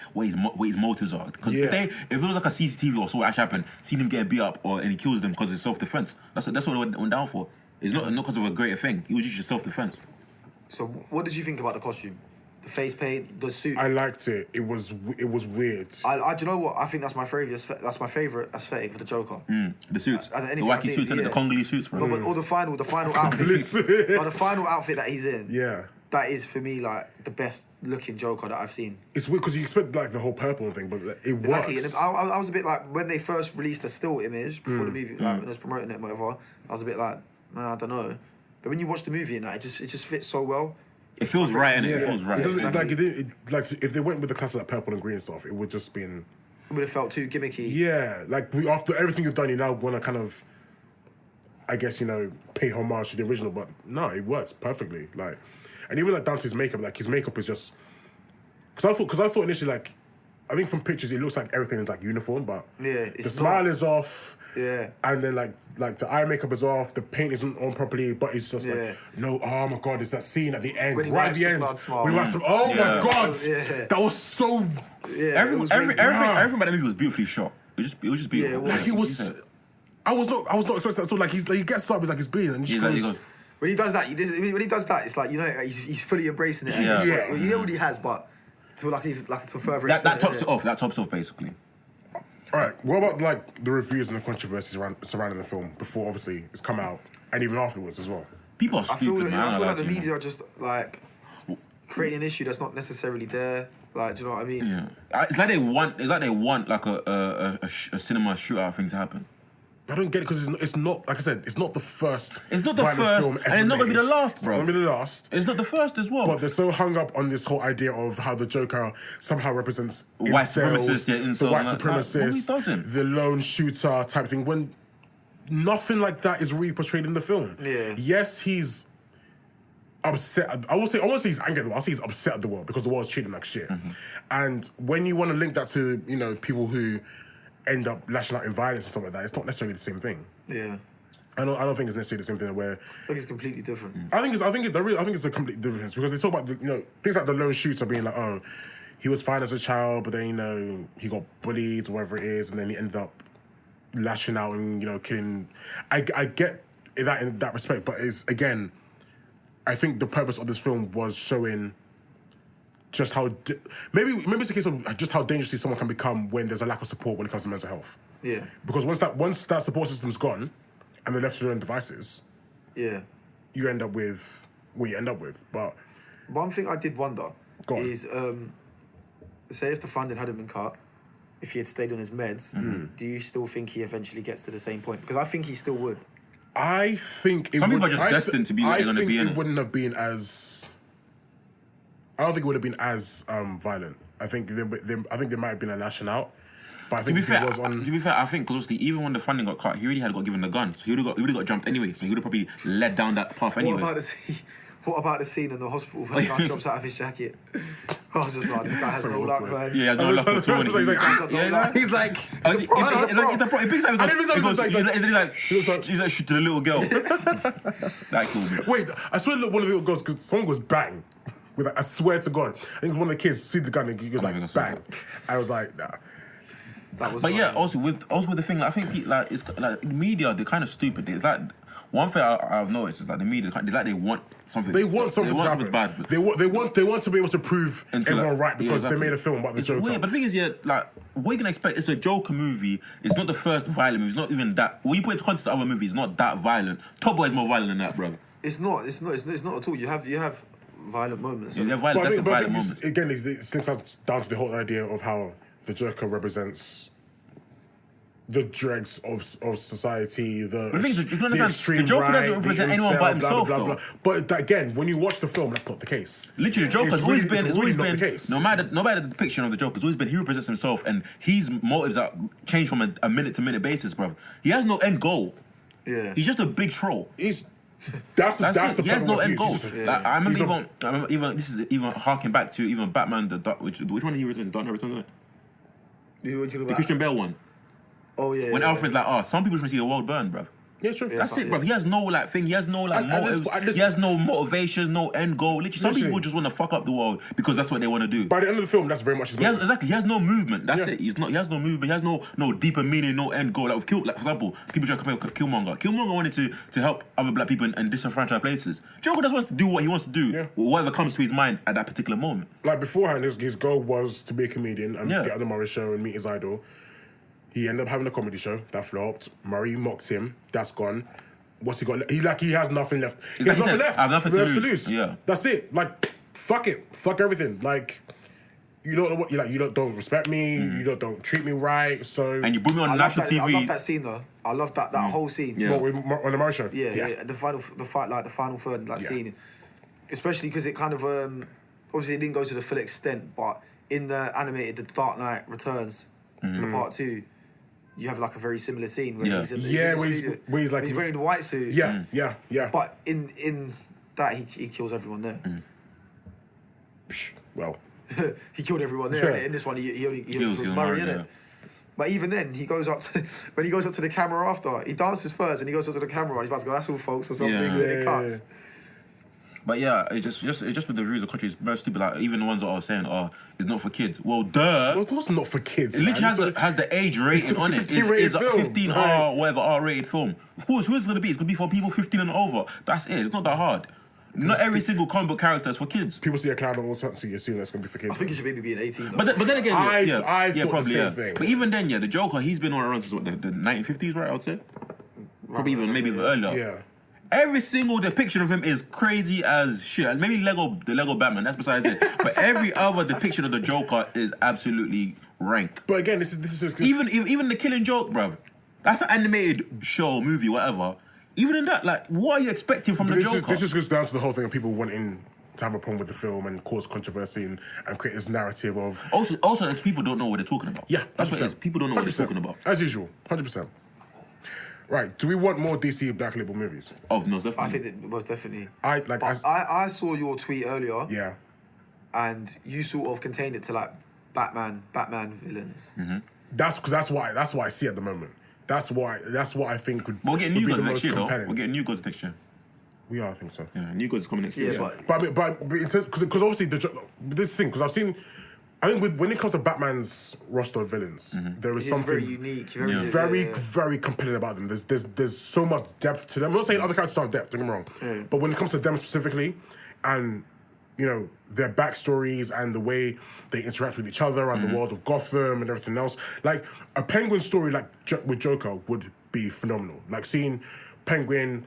motives are. Because if it was like a CCTV or so what actually happened, seen him get beat up and he kills them because it's self-defense. That's what it went down for. It's not because of a greater thing. It was just self-defense. So, what did you think about the costume? The face paint, the suit. I liked it. It was weird. Do you know what? I think that's my favorite. That's my favorite aesthetic for the Joker. The suits, the anything I've wacky seen, suits, and the Congolese suits, bro. No, but all the final outfit. The final outfit that he's in. Yeah. That is for me like the best looking Joker that I've seen. It's weird because you expect like the whole purple thing, but it Exactly. works. And I was a bit like when they first released a still image before the movie, like when they was promoting it and whatever. I was a bit like, I don't know. But when you watch the movie and that, it just fits so well. It feels right, and it feels right. It doesn't like if they went with the class of like purple and green stuff, it would just been. It would have felt too gimmicky. Yeah, like after everything you've done, you now want to kind of, I guess pay homage to the original, but no, it works perfectly. Like, and even like down to his makeup, like his makeup is just. Because I thought initially like, I think from pictures it looks like everything is like uniform, but the smile is off. Yeah. And then like the eye makeup is off, the paint isn't on properly, but it's just like oh my god, it's that scene at the end, when he right at the end. When he wipes the oh my god, that was so. Yeah. Everything about the movie was beautifully shot. It was just beautiful. Like it was. I was not expecting that at all. Like he gets up, he's like he's bleeding, and he goes. When he does that, it's like he's fully embracing it. Yeah. Well, you know what he has, but to a further that extent. tops it off. That tops it off basically. All right. What about like the reviews and the controversies surrounding the film before obviously it's come out and even afterwards as well? People are stupid, man. I feel like the media are just like creating an issue that's not necessarily there. Like, do you know what I mean? Yeah. It's like they want like a cinema shootout thing to happen. I don't get it because it's not, like I said, it's not the first. It's not the violent first, film and ever it's not going to be made. the last, bro. It's not going to be the last. It's not the first as well. But they're so hung up on this whole idea of how the Joker somehow represents White incels, supremacists, yeah, incels, the white and that. supremacists, No, he doesn't. the lone shooter type thing. When nothing like that is really portrayed in the film. Yeah. Yes, he's upset. I won't say he's angry at the world. I'll say he's upset at the world because the world's treating him like shit. Mm-hmm. And when you want to link that to people who end up lashing out in violence and stuff like that, it's not necessarily the same thing. Yeah. I don't think it's necessarily the same thing where. I think it's completely different. I think it's a complete difference because they talk about things like the lone shooter being like, oh, he was fine as a child, but then he got bullied or whatever it is, and then he ended up lashing out and killing. I get that in that respect, but it's again, I think the purpose of this film was showing just how maybe it's a case of just how dangerously someone can become when there's a lack of support when it comes to mental health. Yeah. Because once that support system's gone and they're left to their own devices, Yeah. you end up with what you end up with. But one thing I did wonder Go on. is, say if the funding hadn't been cut, if he had stayed on his meds, do you still think he eventually gets to the same point? Because I think he still would. I think Some people are just destined to be what they're going to be in it it. wouldn't have been as. I don't think it would have been as violent. I think there might have been a lashing out. But I think To be fair, it was on. I think because obviously even when the funding got cut, he already had got given the gun, so he would have got jumped anyway. So he would have probably led down that path anyway. What about the scene in the hospital when the guy jumps out of his jacket? I was just like, this guy has So no luck, awkward. man. Yeah, no luck at all. He's like, he's like, He's like shoot to the little girl. That killed me. wait, I swear one of the little girls, because someone goes bang. I swear to God. I think one of the kids see the gun and he goes like, bang. I was like, nah. That was But yeah, funny. also with the thing, like, I think it's like media, they're kind of stupid. It's like one thing I've noticed is like the media, they want something. They want something to happen. bad. They want to be able to prove Until, everyone like, right because exactly. they made a film about the It's Joker. weird, but the thing is, like, what you can expect? It's a Joker movie. It's not the first violent movie. It's not even that. When you put it into context of other movies, it's not that violent. Top Boy is more violent than that, bro. It's not at all. You have violent moments. Yeah, But that's a I violent think moment. again, it links down to the whole idea of how the Joker represents the dregs of society, the thing is, you can understand, extreme the Joker right, doesn't represent the anyone incel, but himself, blah, blah, blah, blah. But again, when you watch the film, that's not the case. Literally, the Joker's It's always really- been, it's really not the case. no matter the depiction of the Joker's always been, he represents himself, and his motives are changed from a minute to minute basis, bro. He has no end goal. Yeah. He's just a big troll. That's That's the it. He has perfect no word to end use. goal. He's just- Like, I he's remember even this is even harking back to even Batman, which one did he return? Dark Knight Returns? The Christian Bale one. Oh yeah. When yeah, Alfred's like, some people just want to see the world burn, bro. Yeah, true. That's Yeah, it, bro. He has no thing. He has no motives. He has no motivations, no end goal. Literally, some Literally. people just want to fuck up the world because that's what they want to do. By the end of the film, that's very much his He has motive. exactly. He has no movement. That's Yeah. it. He has no movement. He has no deeper meaning, no end goal. Like for example, people try to compare with Killmonger. Killmonger wanted to help other black people in disenfranchised places. Joker just wants to do what he wants to do, Yeah. whatever comes to his mind at that particular moment. Like beforehand, his goal was to be a comedian and Yeah. get on the Murray show and meet his idol. He ended up having a comedy show that flopped. Murray mocked him. That's gone. What's he got? He has nothing left. He has Exactly. nothing left. I have nothing to lose. lose. Yeah. That's it. Like, fuck it. Fuck everything. Like, you don't know what you like. You don't respect me. You don't treat me right. So And you put me on I love national that, I TV. love that scene though. I love that whole scene. Yeah. on the Murray show. Yeah. The final third, like Yeah. scene, especially because it kind of obviously it didn't go to the full extent, but in the animated, the Dark Knight Returns, the part 2, you have like a very similar scene where Yeah. he's in the Where studio. he's like He's wearing the white suit. Yeah. But in that he kills everyone there. Well, He killed everyone there. Yeah. And in this one, he only Kills kills Murray, Murray, yeah. innit? But even then, he goes up to, when he goes up to the camera after, he dances first and he goes up to the camera and he's about to go, that's all folks or something, Yeah. and then it cuts. But yeah, it just with the reviews of the country, it's very stupid. Like even the ones that are saying, it's not for kids. Well, duh. it was not for kids. It literally man. has the age rating a on it. 15-rated It's a film. 15 R, whatever R-rated film. Of course, who is it going to be? It's going to be for people 15 and over. That's it. It's not that hard. Not every single comic book character is for kids. People see a clown on all time, so you assume that's going to be for kids. I think he should maybe be an 18 though. But then again, I yeah, thought probably, the same thing. But even then, the Joker, he's been around since what, the 1950s, right? I would say. Probably maybe even earlier. Yeah. Every single depiction of him is crazy as shit. Maybe the Lego Batman, that's besides it. But every other depiction of the Joker is absolutely rank. But again, this is Even the Killing Joke, bruv. That's an animated show, movie, whatever. Even in that, like, what are you expecting from the Joker? This just goes down to the whole thing of people wanting to have a problem with the film and cause controversy and create this narrative of... Also, it's people don't know what they're talking about. Yeah, 100%. That's what it is. People don't know what they're talking about. As usual, 100%. Right, do we want more DC Black Label movies? Oh, most definitely. I think it was definitely. I saw your tweet earlier. Yeah. And you sort of contained it to like Batman villains. Mm-hmm. That's what I see at the moment. That's what I think would. We're getting new be gods the next most year, though. compelling. We're getting new gods next year. We are, I think so. Yeah, new gods is coming next year. Yeah, but because obviously this thing, because I've seen, I think when it comes to Batman's roster of villains, there is something very unique, very compelling about them. There's so much depth to them. I'm not saying other characters don't have depth, don't get me wrong, but when it comes to them specifically, and you know their backstories and the way they interact with each other and the world of Gotham and everything else, like a Penguin story like with Joker would be phenomenal. Like seeing Penguin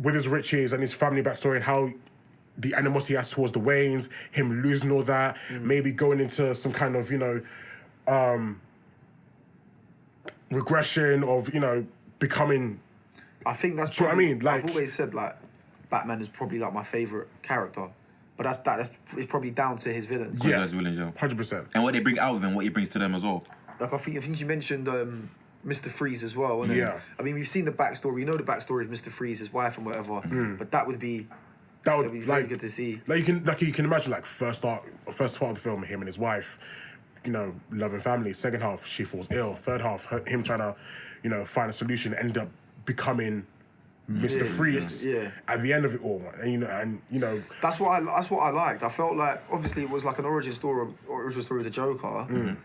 with his riches and his family backstory and how the animosity he has towards the Waynes, him losing all that, maybe going into some kind of, regression of, becoming... I think that's probably... probably... what I mean? Like, I've always said, like, Batman is probably, like, my favourite character. But it's probably down to his villains. Yeah, villains, 100%. And what they bring out of them, what he brings to them as well. Like, I think you mentioned... Mr. Freeze as well, isn't it? Yeah. I mean, we've seen the backstory. We know the backstory of Mr. Freeze, his wife and whatever. But that would be very good to see. Like you can imagine, like first part of the film, him and his wife, loving family. Second half, she falls ill. Third half, him trying to, find a solution, end up becoming Mr. Freeze. Yeah. At the end of it all, and That's what I liked. I felt like obviously it was like an origin story of the Joker.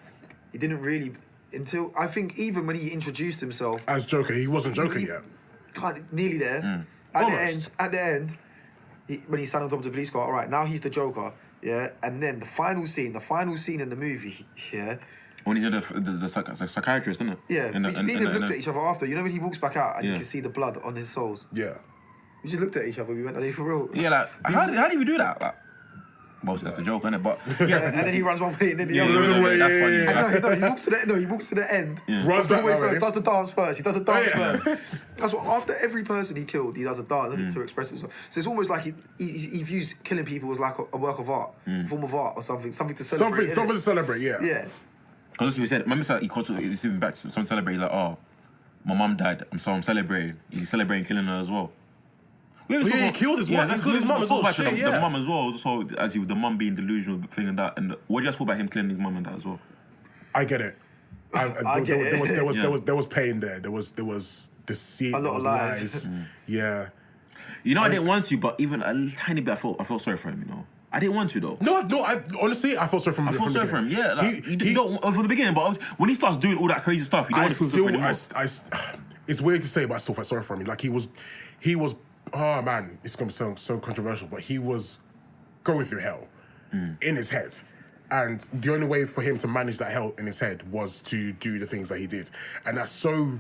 He didn't really. Until I think even when he introduced himself as Joker, he wasn't Joker yet. Kind of nearly there. At the end, when he's standing on top of the police car, all right, now he's the Joker, yeah. And then the final scene in the movie, yeah. When he's in the psychiatrist, isn't it? Yeah. Me and him looked at each other after. You know when he walks back out and you can see the blood on his soles. Yeah. We just looked at each other. We went, "Are they for real?" Yeah, like how do you do that? Like, mostly that's a joke, isn't it? But yeah, and then he runs one way and then the other way. That's funny. He walks to the end. Yeah. Runs back that way. Does the dance first. He does the dance first. That's what after every person he killed, he does a dance to express himself. So it's almost like he views killing people as like a work of art, a form of art or something to celebrate. Something to celebrate. Yeah. Yeah. Because we said, remember, he calls it even back to some celebrate. He's like, oh, my mum died. I'm celebrating. He's celebrating killing her as well. He killed his mum. He killed his mum as well. The mum as well. So as he was the mum being delusional, thing and that. And what do you guys feel about him killing his mum and that as well? I get it. I get it. There was pain there. There was deceit. A lot of lies. Yeah. I didn't want to, but even a tiny bit, I felt sorry for him. I didn't want to though. Honestly, I felt sorry for him. I felt sorry for him. Yeah, like, he don't from the beginning, but when he starts doing all that crazy stuff, you don't want to feel sorry for him. It's weird to say, but I still felt sorry for him. Like he was. Oh man, it's going to sound so controversial, but he was going through hell in his head. And the only way for him to manage that hell in his head was to do the things that he did. And that's so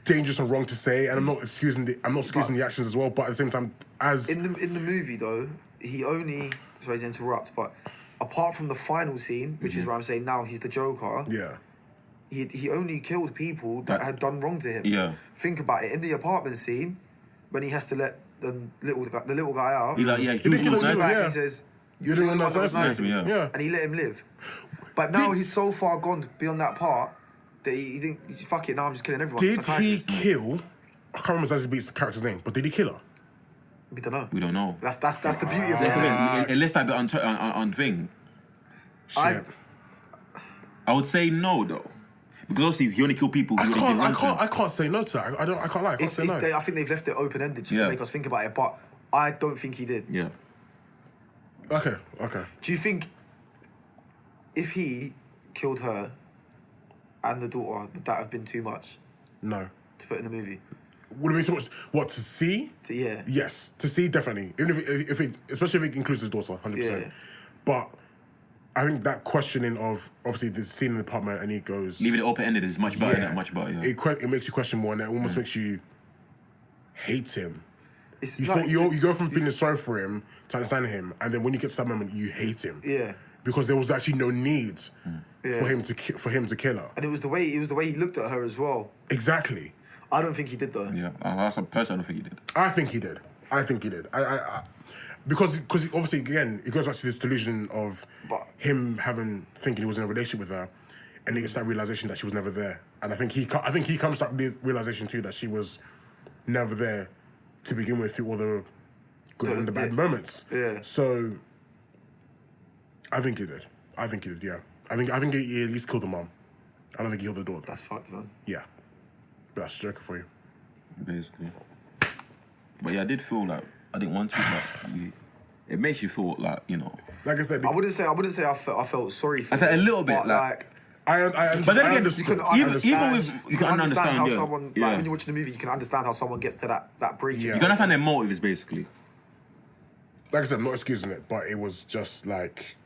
dangerous and wrong to say. And I'm not excusing the actions as well, but at the same time, as... In the movie, though, he only... Sorry to interrupt, but apart from the final scene, which is where I'm saying now he's the Joker... Yeah. He only killed people that had done wrong to him. Yeah. Think about it. In the apartment scene... when he has to let the little guy out. He's like, he says, "You're the one that was nice to me," and he let him live. But now he's so far gone beyond that part that he didn't. Fuck it, now I'm just killing everyone. Did he kill? I can't remember exactly the character's name, but did he kill her? We don't know. We don't know. That's the beauty of it. Unless that bit on thing. Shit. I would say no though. Because obviously he only killed people. I can't say no to that. I can't lie. I can't say no. I think they've left it open ended just to make us think about it, but I don't think he did. Yeah. Okay. Do you think if he killed her and the daughter, would that have been too much? No. To put in the movie. Would it be too much? What, to see? Yeah. Yes, to see definitely. Even if it, especially if it includes his daughter, 100%. Yeah. But I think that questioning of obviously the scene in the apartment and he goes leaving it open ended is much better. Yeah. Much better. Yeah. It makes you question more, and it almost makes you hate him. It's you go from feeling sorry for him to understanding him, and then when you get to that moment, you hate him. Yeah. because there was actually no need for him to kill her. And it was the way he looked at her as well. Exactly. I don't think he did though. Yeah, that's a person. I don't think he did. I think he did. Because obviously again it goes back to this delusion of him thinking he was in a relationship with her, and it's that realization that she was never there. And I think he comes to the realization too that she was never there to begin with through all the good and the bad moments. Yeah. So I think he did. Yeah. I think he at least killed the mom. I don't think he killed the daughter. That's fucked, man. Yeah. But that's a joker for you. Basically. But yeah, I did feel like I didn't want to, but it makes you feel like, you know. Like I said, I wouldn't say I felt sorry for I said a little bit, like I understand. But then again, you can understand how yeah. someone, like when you're watching the movie, you can understand how someone gets to that breaking. You can understand their motives, basically. Like I said, I'm not excusing it, but it was just like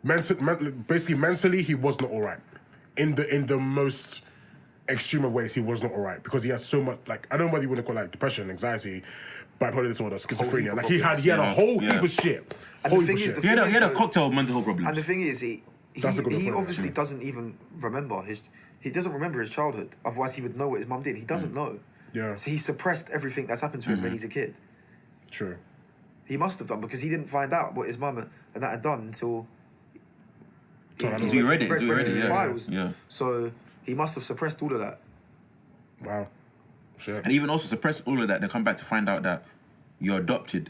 mentally, he was not all right. In the most extreme of ways, he was not all right because he had so much. Like I don't know whether you want to call it like depression, anxiety, bipolar disorder, schizophrenia. Like he had a whole heap of shit. And the thing is, he had a cocktail of mental health problems. And the thing is, he obviously doesn't even remember he doesn't remember his childhood. Otherwise, he would know what his mum did. He doesn't know. Yeah. So he suppressed everything that's happened to him when he's a kid. True. He must have done because he didn't find out what his mum and that had done until he read it, files. Yeah. So he must have suppressed all of that. Wow. Shit. And even also suppressed all of that, they come back to find out that you're adopted.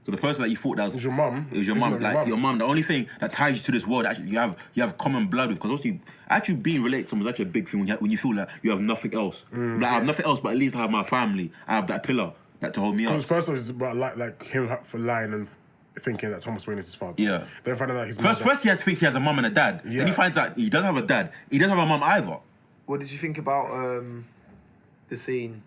So the person that you thought that was your mum. It was your mum. Like your mum. The only thing that ties you to this world, actually, you have common blood with. Because obviously, actually being related to someone is actually a big thing when you feel like you have nothing else. Like, I have nothing else, but at least I have my family. I have that pillar that to hold me up. Because first of all, it's about like him for lying and thinking that Thomas Wayne is his father. Yeah. Then finding out first he thinks he has a mum and a dad. Yeah. Then he finds out he doesn't have a dad. He doesn't have a mum either. What did you think about the scene?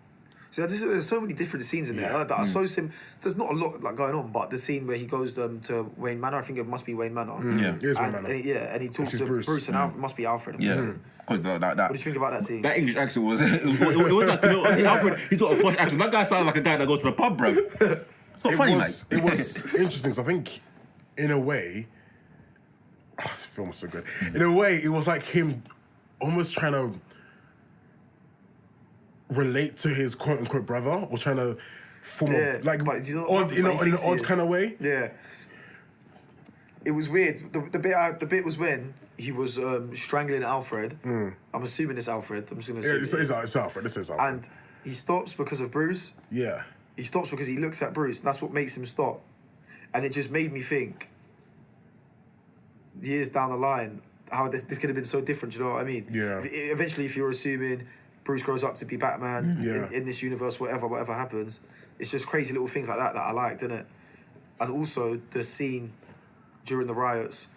So there's so many different scenes in there that are so there's not a lot like going on, but the scene where he goes to Wayne Manor, I think it must be Wayne Manor. Yeah, it is Wayne Manor. And he talks to Bruce and Alfred. Must be Alfred. Yeah. What did you think about that scene? That English accent was it was like, you know, Alfred, he taught a posh accent. That guy sounds like a guy that goes to the pub, bro. It's not funny, mate. It was interesting. So I think, in a way, this film was so good. In a way, it was like him almost trying to relate to his quote unquote brother, or trying to form but you know, in an odd kind of way. Yeah. It was weird. The bit was when he was strangling Alfred. I'm assuming it's Alfred. I'm just gonna assume it's Alfred. This is Alfred. And he stops because of Bruce. Yeah. He stops because he looks at Bruce. And that's what makes him stop. And it just made me think, years down the line, how this could have been so different. Do you know what I mean? Yeah. Eventually, if you're assuming Bruce grows up to be Batman in this universe, whatever happens, it's just crazy little things like that I liked, isn't it? And also the scene during the riots,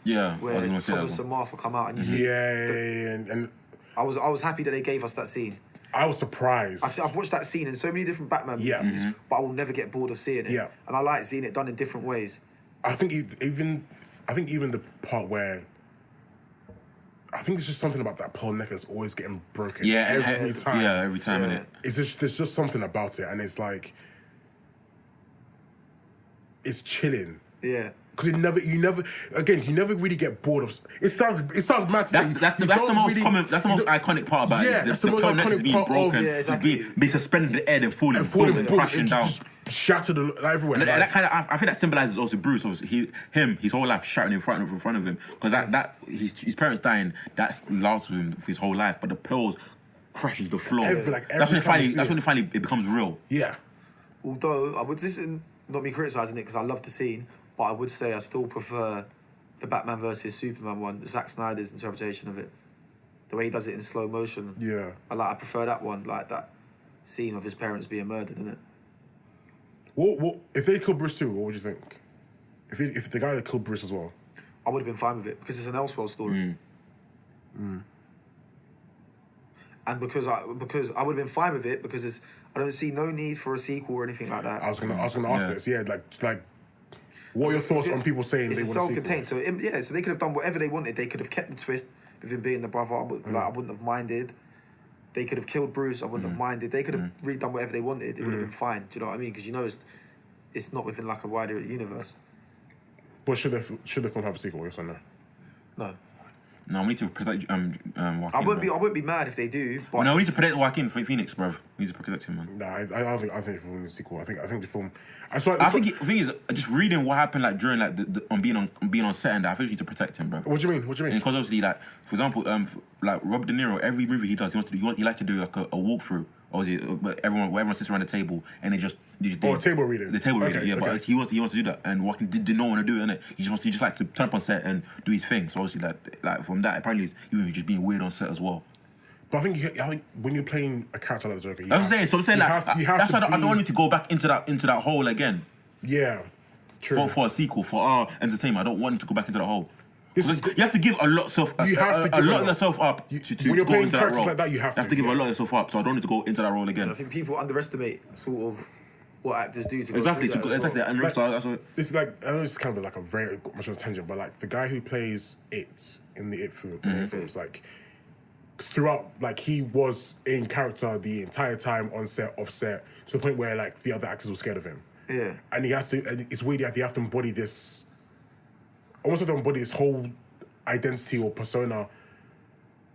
where Thomas and Martha come out and you see, and I was happy that they gave us that scene. I was surprised. I've watched that scene in so many different Batman movies, but I will never get bored of seeing it. Yeah. And I like seeing it done in different ways. I think even the part where I think it's just something about that Paul neck is always getting broken. Every time. Yeah, every time, innit? There's just something about it, and it's like it's chilling. Yeah. Because you never really get bored of. It sounds mad. That's the most common. That's the most iconic part about it. That's the most iconic part broken, of. Yeah, exactly. Being suspended in the air and falling, crashing down. Just shattered everywhere. And that kind of, I think that symbolizes also Bruce. Obviously, his whole life shattering in front of him. Because his parents dying, that lasts with him for his whole life. But the pills crashes the floor. That's when it finally becomes real. Yeah. Although this is not me criticising it because I love the scene. But I would say I still prefer the Batman versus Superman one, Zack Snyder's interpretation of it. The way he does it in slow motion. Yeah. I prefer that one, like that scene of his parents being murdered, innit? What if they killed Bruce too, what would you think? If the guy that killed Bruce as well? I would have been fine with it because it's an Elseworld story. And because I would have been fine with it because I don't see no need for a sequel or anything like that. I was gonna ask this, like what are your thoughts on people saying it's they want self-contained? So they could have done whatever they wanted. They could have kept the twist with him being the brother. I wouldn't have minded. They could have killed Bruce. I wouldn't have minded. They could have redone whatever they wanted. It would have been fine. Do you know what I mean? Because it's not within like a wider universe. But should the film have a sequel? Yes or no? No. No, we need to protect Joaquin. I wouldn't be mad if they do. But No, we need to protect Joaquin Phoenix, bruv. We need to protect him, man. Nah, I don't think the film needs a sequel. I think the film. I think the thing is just reading what happened like during like on being on set and that. I think we need to protect him, bro. What do you mean? Because obviously, like for example, like Robert De Niro, every movie he does, he likes to do like a walkthrough. Obviously, everyone sits around the table and they just table reading. The table reading, yeah. But he wants to do that, and Joaquin did not want to do it, innit? He just likes to turn up on set and do his thing. So obviously, like from that, apparently he was just being weird on set as well. But I think when you're playing a character like the Joker, I'm saying that's why I don't want him to go back into that hole again. Yeah, true. For a sequel, for our entertainment, I don't want him to go back into that hole. You have to give a lot of yourself up to when you're go playing into that characters role. like that, you have to give a lot of yourself up. So I don't need to go into that role again. I think people underestimate sort of what actors do to go exactly. through that Exactly. And like, that's what. It's like I know it's kind of like a very much of a tangent, but like the guy who plays It in the It films, like throughout, like he was in character the entire time on set, off set, to the point where like the other actors were scared of him. Yeah, and he has to. And it's weird. You have to embody this. Almost have to embody this whole identity or persona,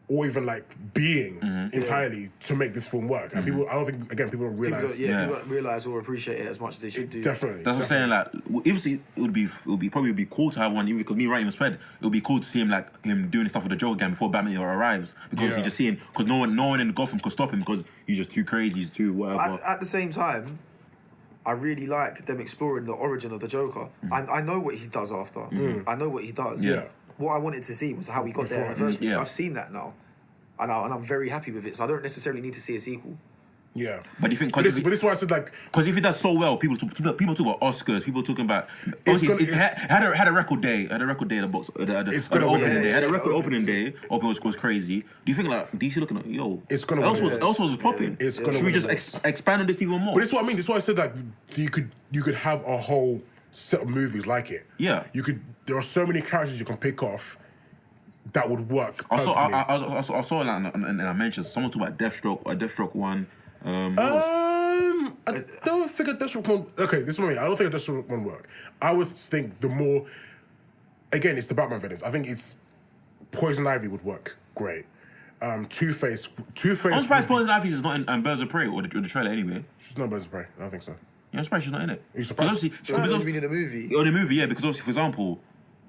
or even like being entirely to make this film work. And people, I don't think people don't realize. People don't realize or appreciate it as much as they should do. Definitely. That's what I'm saying. Like, obviously, it would probably be cool to have one. Even because me writing the spread, it would be cool to see him doing stuff with the Joker again before Batman arrives. Because you just see him, because no one in Gotham could stop him because he's just too crazy, he's too whatever. At the same time, I really liked them exploring the origin of the Joker. I know what he does after. I know what he does. Yeah. What I wanted to see was how he got there in the first place. I've seen that now. And I'm very happy with it. So I don't necessarily need to see a sequel. Yeah. But you think... But this is why I said, like... Because if it does so well, people talk about Oscars, people talking about... It had a record day. Had a record day at the box. Had a record opening day. Opening was crazy. Do you think, like, DC looking at... Yo... It's gonna... Elseworld was popping. Should we just expand on this even more? But this is what I mean. This is why I said, like, you could have a whole set of movies like it. Yeah. There are so many characters you can pick off that would work. I saw like, and I mentioned someone talk about Deathstroke one. I don't think a Deathstroke one. Okay, this is what I mean. I don't think a Deathstroke one work. I would think the more. Again, it's the Batman villains. I think it's Poison Ivy would work great. Two-Face. I'm surprised Poison Ivy is not in Birds of Prey or the trailer anyway. She's not in Birds of Prey. I don't think so. Yeah, I'm surprised she's not in it. Are you surprised? Because in the movie. Or the movie, yeah. Because obviously, for example,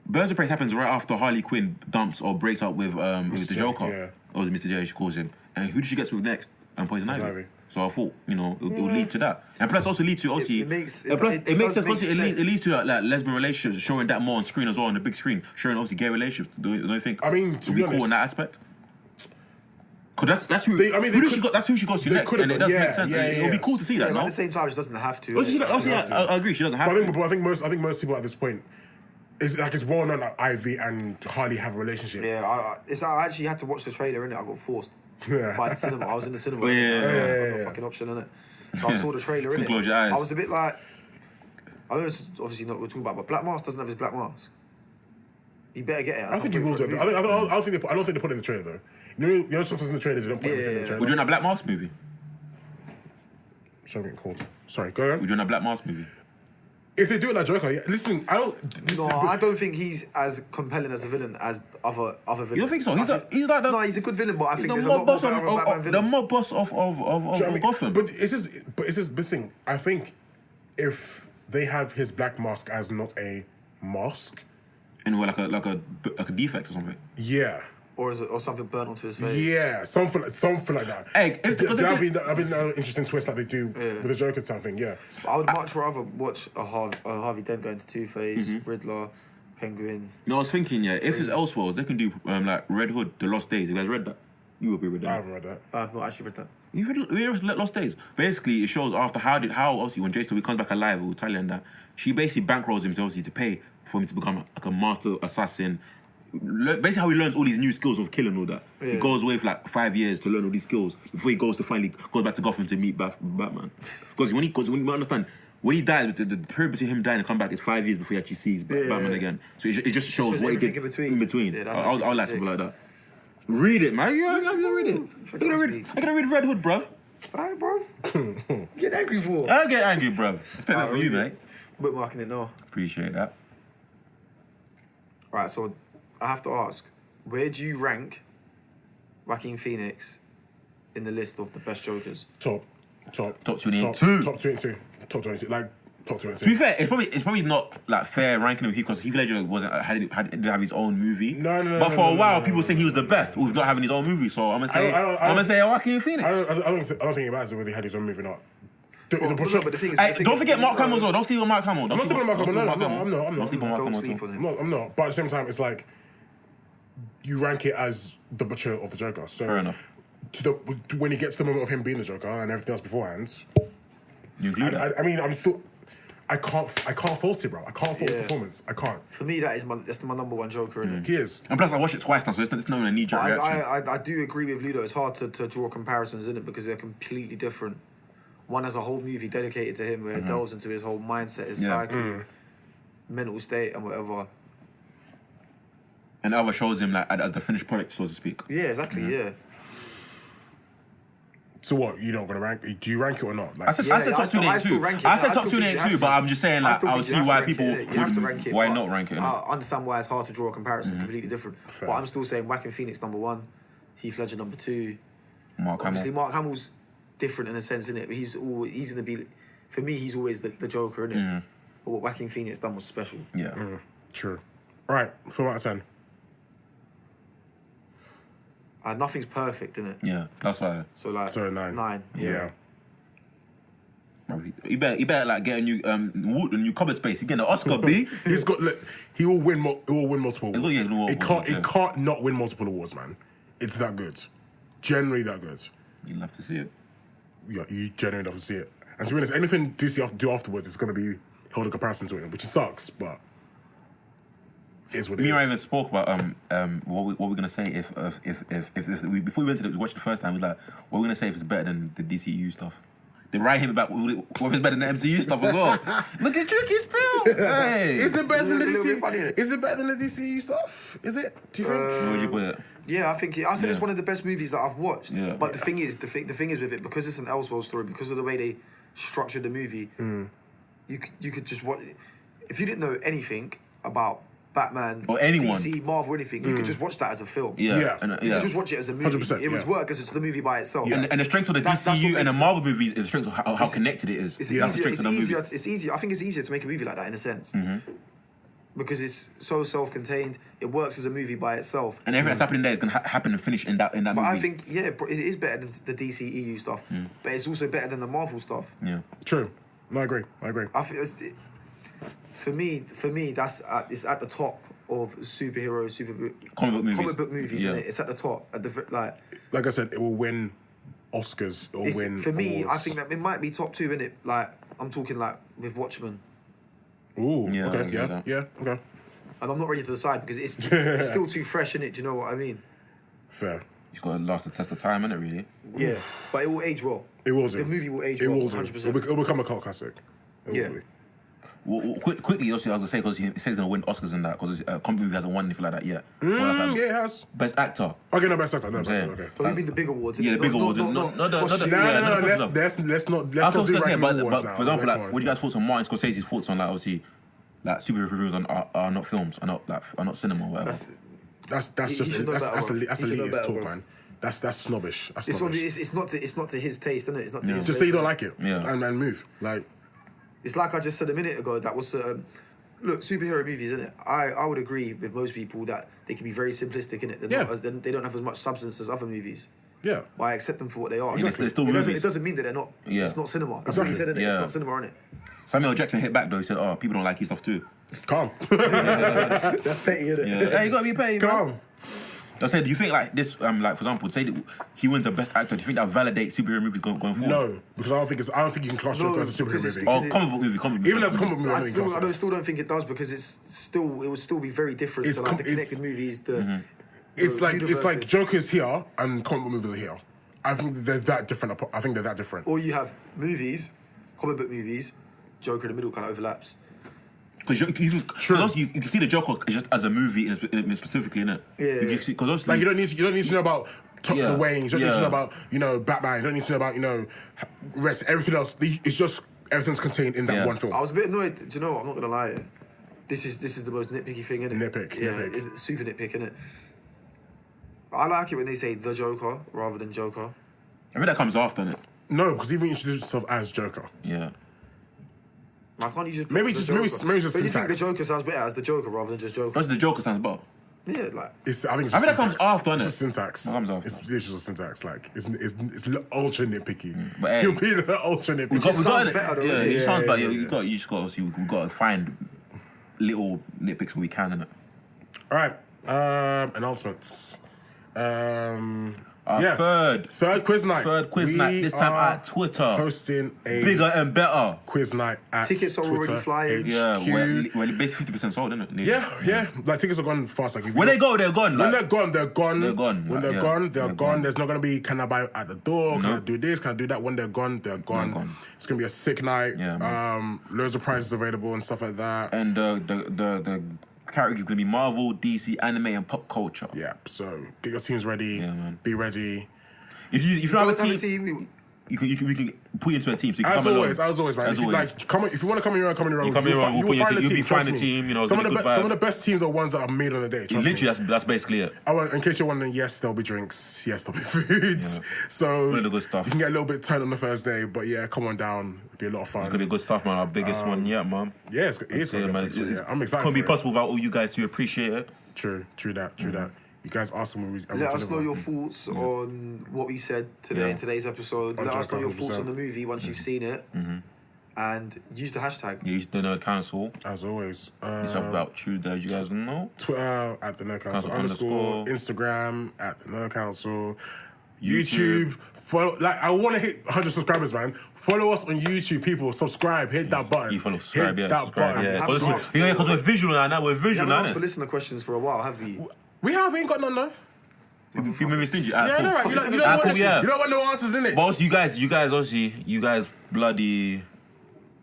Birds of Prey happens right after Harley Quinn dumps or breaks up with the Joker. Yeah. Or Mr. J, she calls him. And who did she get with next? Poison Ivy. So I thought, it would lead to that. And plus also lead to, obviously... It makes sense. It leads to like lesbian relationships, showing that more on screen as well, on the big screen. Showing obviously gay relationships. Don't you think? I mean, to be honest... cool in that aspect? Because that's who she goes to next. And it does make sense. It would be cool to see that, no? But at the same time, she doesn't have to. I agree, she doesn't have to. But I think most people at this point... It's well known that Ivy and Harley have a relationship. Yeah, I actually had to watch the trailer, innit? I got forced by the cinema. I was in the cinema. Yeah. Fucking option, innit? So I saw the trailer, innit? Close your eyes. I was a bit like... I know this is obviously not what we're talking about, but Black Mask doesn't have his Black Mask. You better get it. I think you will do it. I don't think they put it in the trailer, though. You know sometimes in the trailers, they don't put anything in the trailer. We're doing a Black Mask movie. Sorry, getting called. Sorry, go on. We're doing a Black Mask movie. If they do it like Joker, listen, I don't think he's as compelling as a villain as other villains. You don't think so? He's a good villain, but I think there's a lot more Batman villains. The mob boss of Gotham. But it's just missing. I think if they have his Black Mask as not a mask, and like a defect or something. Yeah. Or something burnt onto his face. Yeah, something like that. Hey, that'd be an interesting twist like they do with the Joker type thing. Yeah, I would much rather watch a Harvey Dent going to Two-Face, Riddler, Penguin. I was thinking, if it's Elseworld, they can do like Red Hood, The Lost Days. You guys read that? You agree with that? I haven't read that. I've not actually read that. You read Lost Days? Basically, it shows after how obviously when Jason comes back alive with Talia and that, she basically bankrolls him to pay for him to become like a master assassin. Basically how he learns all these new skills of killing and all that. Yeah. He goes away for like 5 years to learn all these skills before he goes back to Gotham to meet Batman. Because when you understand, when he died, the period between him dying and come back is 5 years before he actually sees Batman again. So it just shows what he did in between. Yeah, I like something like that. Read it, man. I gotta read it. I gotta read Red Hood, bruv. Alright, bruv. Get angry for? I get angry, bruv. It's better for you, mate. Bookmarking it now. Appreciate that. Right, so I have to ask, where do you rank Joaquin Phoenix in the list of the best Jokers? Top 22. Top 22. Top 22. Like, top 22. To be fair, it's probably not like fair ranking him because Heath Ledger didn't have his own movie. No. But for a while, people were saying he was the best with not having his own movie. So I'm gonna say Joaquin Phoenix. I don't think it matters whether he had his own movie or not. But the thing is, Don't forget Mark Hamill as well. Don't sleep on Mark Hamill. I'm not sleeping on Mark Hamill. No, I'm not. Don't sleep on Mark Don't Hamill. sleep on him. I'm not. But at the same time, it's like you rank it as the butcher of the Joker. So Fair enough. When he gets to the moment of him being the Joker and everything else beforehand, You include that. I mean, I'm still. I can't fault it, bro. I can't fault the performance. I can't. For me, that's my number one Joker, innit? He is. And plus, I watched it twice now, so it's not even a knee-jerk reaction. I do agree with Ludo. It's hard to draw comparisons in it because they're completely different. One has a whole movie dedicated to him where it delves into his whole mindset, his psyche, mental state, and whatever. And the other shows him like as the finished product, so to speak. Yeah, exactly. Yeah. So what? You're not gonna rank? Do you rank it or not? Like, I said top 2 and 2. I said top 2 and 2, but I'm just saying like I would see why people you have to rank it. why not rank it. I understand why it's hard to draw a comparison. Completely different. Fair. But I'm still saying Joaquin Phoenix number 1, Heath Ledger number 2. Mark Obviously, Hamill. Mark Hamill's different in a sense, innit? But he's gonna be, for me, he's always the Joker, innit? But what Joaquin Phoenix done was special. Yeah. True. All right. 4 out of 10. Nothing's perfect, innit? Yeah. That's why. So like. So 9. 9. Yeah. You better like get a new cupboard space. You get an Oscar, B. He's got. Look, he will win. He will win multiple awards. He'll win multiple awards, It can't not win multiple awards, man. It's that good. Generally that good. You'd love to see it. Yeah, you generally love to see it. And to be honest, anything DC have to do afterwards is going to be held in comparison to it, which sucks, but it's what it is. Me and I even spoke about what we're gonna say if we before we went to watch the first time. We was like, what we're gonna say if it's better than the DCU stuff. They write him about what if it's better than the MCU stuff as well. Look at Tricky still. Hey, Is it better than the It's a little DCU? bit funny, innit? Is it better than the DCU stuff? Is it? Do you think? What would you put it? Yeah, I think I said it's one of the best movies that I've watched. Yeah. But the thing is with it, because it's an Elseworld story, because of the way they structured the movie, you could just watch. If you didn't know anything about Batman Or anyone. DC, Marvel, anything, you could just watch that as a film. Yeah. You could just watch it as a movie. 100%, It would work as it's the movie by itself. Yeah. And the strength of the That's what DCU and the makes Marvel movies is the strength of how connected it is. It's That's the easier. strength of the movie. It's easier. I think it's easier to make a movie like that in a sense. Because it's so self-contained, it works as a movie by itself. And everything that's happening there is gonna happen and finish in that movie. But I think, it is better than the DCEU stuff, but it's also better than the Marvel stuff. Yeah. True. No, I agree. I think for me, it's at the top of Comic book movies. isn't it? It's at the top. Like I said, it will win Oscars. It will win. For me, I awards. think that it might be top 2, innit? Like I'm talking like with Watchmen, Ooh. Yeah, I Okay. get Yeah. that. Yeah. Okay. and I'm not ready to decide because it's still too fresh, innit? Do you know what I mean? Fair. You've got to last the test of time, innit, really? Yeah, but it will age well. It will do. The movie will age It well, will do. 100%. It'll become a cult classic. It Yeah. will be. Well, quickly, also, I was gonna say because he says he's gonna win Oscars and that because comic movie hasn't won anything like that yet. Yeah, it has. Best actor. Okay, no, best actor. No, best Yeah. actor. Okay. But we mean the big awards. Yeah, the big awards. Not No, costume. No, Yeah, no, no. no, Let's not do But ranking awards now. for example, Come like, on. what do you guys thoughts on Martin Scorsese's thoughts on like obviously like superhero reviews are not films, are not cinema, or whatever. That's He just should know that's better, bro. that's He should know elitist better, talk, bro. man. That's snobbish. That's It's snobbish. not to his taste, isn't it? It's not to his Just say you taste. don't like it. Yeah. And move. Like, It's like I just said a minute ago. That was look, superhero movies, innit? I would agree with most people that they can be very simplistic, innit? They don't have as much substance as other movies. yeah. But I accept them for what they are. Exactly. They're still It movies. doesn't mean that they're not. Yeah. It's not cinema. That's what he said, innit? Yeah. It's not cinema, innit? Samuel Jackson hit back though. He said, "Oh, people don't like his stuff too." Calm. That's petty, innit? Yeah, you gotta be paid, bro. Calm. I said, do you think like this? Like for example, say that he wins the best actor. Do you think that validates superhero movies going forward? No, because I don't think you can class No, Joker as a superhero because movie. it's- Oh, comic book movie. Even as a comic movie, I I don't think you still, class it. still don't think it does because it would still be very different It's to like the com- it's- connected movies. It's like universes. Joker's here and comic book movies are here. I think they're that different. I think they're that different. Or you have movies, comic book movies, Joker in the middle kind of overlaps. Because you can see the Joker just as a movie specifically, innit? Yeah. Because Like you don't need to know about the Yeah. Waynes. You don't need to Yeah. know about Batman. You don't need to know about rest. Everything else. It's just everything's contained in that Yeah. one film. I was a bit annoyed. Do you know what? I'm not gonna lie. this is the most nitpicky thing, innit? Nitpick. It's super nitpick, innit? I like it when they say the Joker rather than Joker. I think that comes after, innit? No, because he even introduced himself as Joker. Yeah. Why can't you just Maybe put just the maybe Joker? just But you think the syntax. Joker sounds better as the Joker rather than just Joker? Because the Joker sounds better. Yeah, like I think that comes after, innit? It's just syntax. That comes after. It's just syntax. Like it's ultra nitpicky. But hey, You'll be ultra nitpicky. we sounds it. better though, Yeah, doesn't it? it sounds better. yeah. You just got obviously we got to find little nitpicks where we can, innit? All right. Announcements. Third quiz night. Third quiz night. This time at Twitter. Hosting a Bigger and better quiz night at Tickets are already Twitter flying. Yeah, HQ. well, basically 50% sold, isn't it? Yeah. Like tickets are gone fast. Like if When you they go, they're gone. When Like, they're gone, they're gone. They're gone, When like, they're yeah. gone, they're They're gone. gone. There's not gonna be can I buy at the door? Can I do this? Can I do that? When they're gone, they're gone. They're gone. It's gonna be a sick night. Yeah, man. Loads of prizes available and stuff like that. and the character is gonna be Marvel, DC, anime, and pop culture. Yeah. So get your teams ready. Yeah, man. Be ready. If you don't have Don't a have team, we can put you into a team. So you can As come always, man. As If you always. like, if you want to come in your own, come in your own. You come in your own, You we'll will put find you- a you'll team. be Trust finding a me. team, you know, some of get the a good some of vibe. the best teams are ones that are made on the day. Trust Literally, me. that's basically it. In case you're wondering, yes, there'll be drinks. Yes, there'll be food. Yeah. So Really good stuff. You can get a little bit turned on the first day, but yeah, come on down. It'll be a lot of fun. It's gonna be good stuff, man. Our biggest one yet, man. Yeah, it's gonna be a big one, yeah. I'm excited. Couldn't be for it. possible without all you guys to appreciate it. True that. You guys are some movies. Let us know your thoughts on what we said today in today's episode. Let us know your thoughts 100%. on the movie once you've seen it. And use the hashtag. Yeah, you should do Nerd Council. As always. It's up about Tuesday, as you guys know. Twitter at the Nerd Council Council _ Instagram at the Nerd Council, YouTube. Follow, I want to hit 100 subscribers, man. Follow us on YouTube, people. Subscribe, hit that button. You follow, subscribe, hit yeah. that Subscribe, button. yeah. Haven't asked, Because we're visual now. We're You visual haven't now. asked for listener questions for a while, have we? We ain't got none, though. If you maybe stingy. Yeah, no, right. You don't Cool, want yeah. you don't want no answers, innit? But also, you guys, obviously, you guys bloody.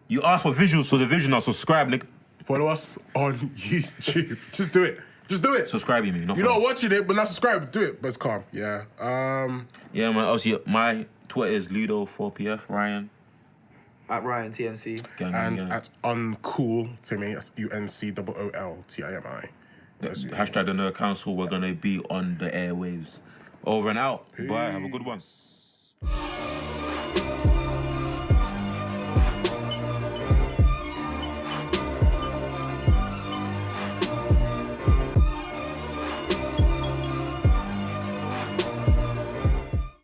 You ask for visuals, so the visual now subscribe, nigga. Follow us on YouTube. Just do it. Just do it. Subscribe, you mean? You're not watching it, but not subscribe. Do it. But it's calm. Yeah. Yeah, man. Obviously, my Twitter is Ludo4PF, Ryan. At Ryan TNC. And at Uncool Timmy, that's UNCOOLTIMI. Hashtag the Nerd Council. We're gonna be on the airwaves. Over and out. Bye. Have a good one.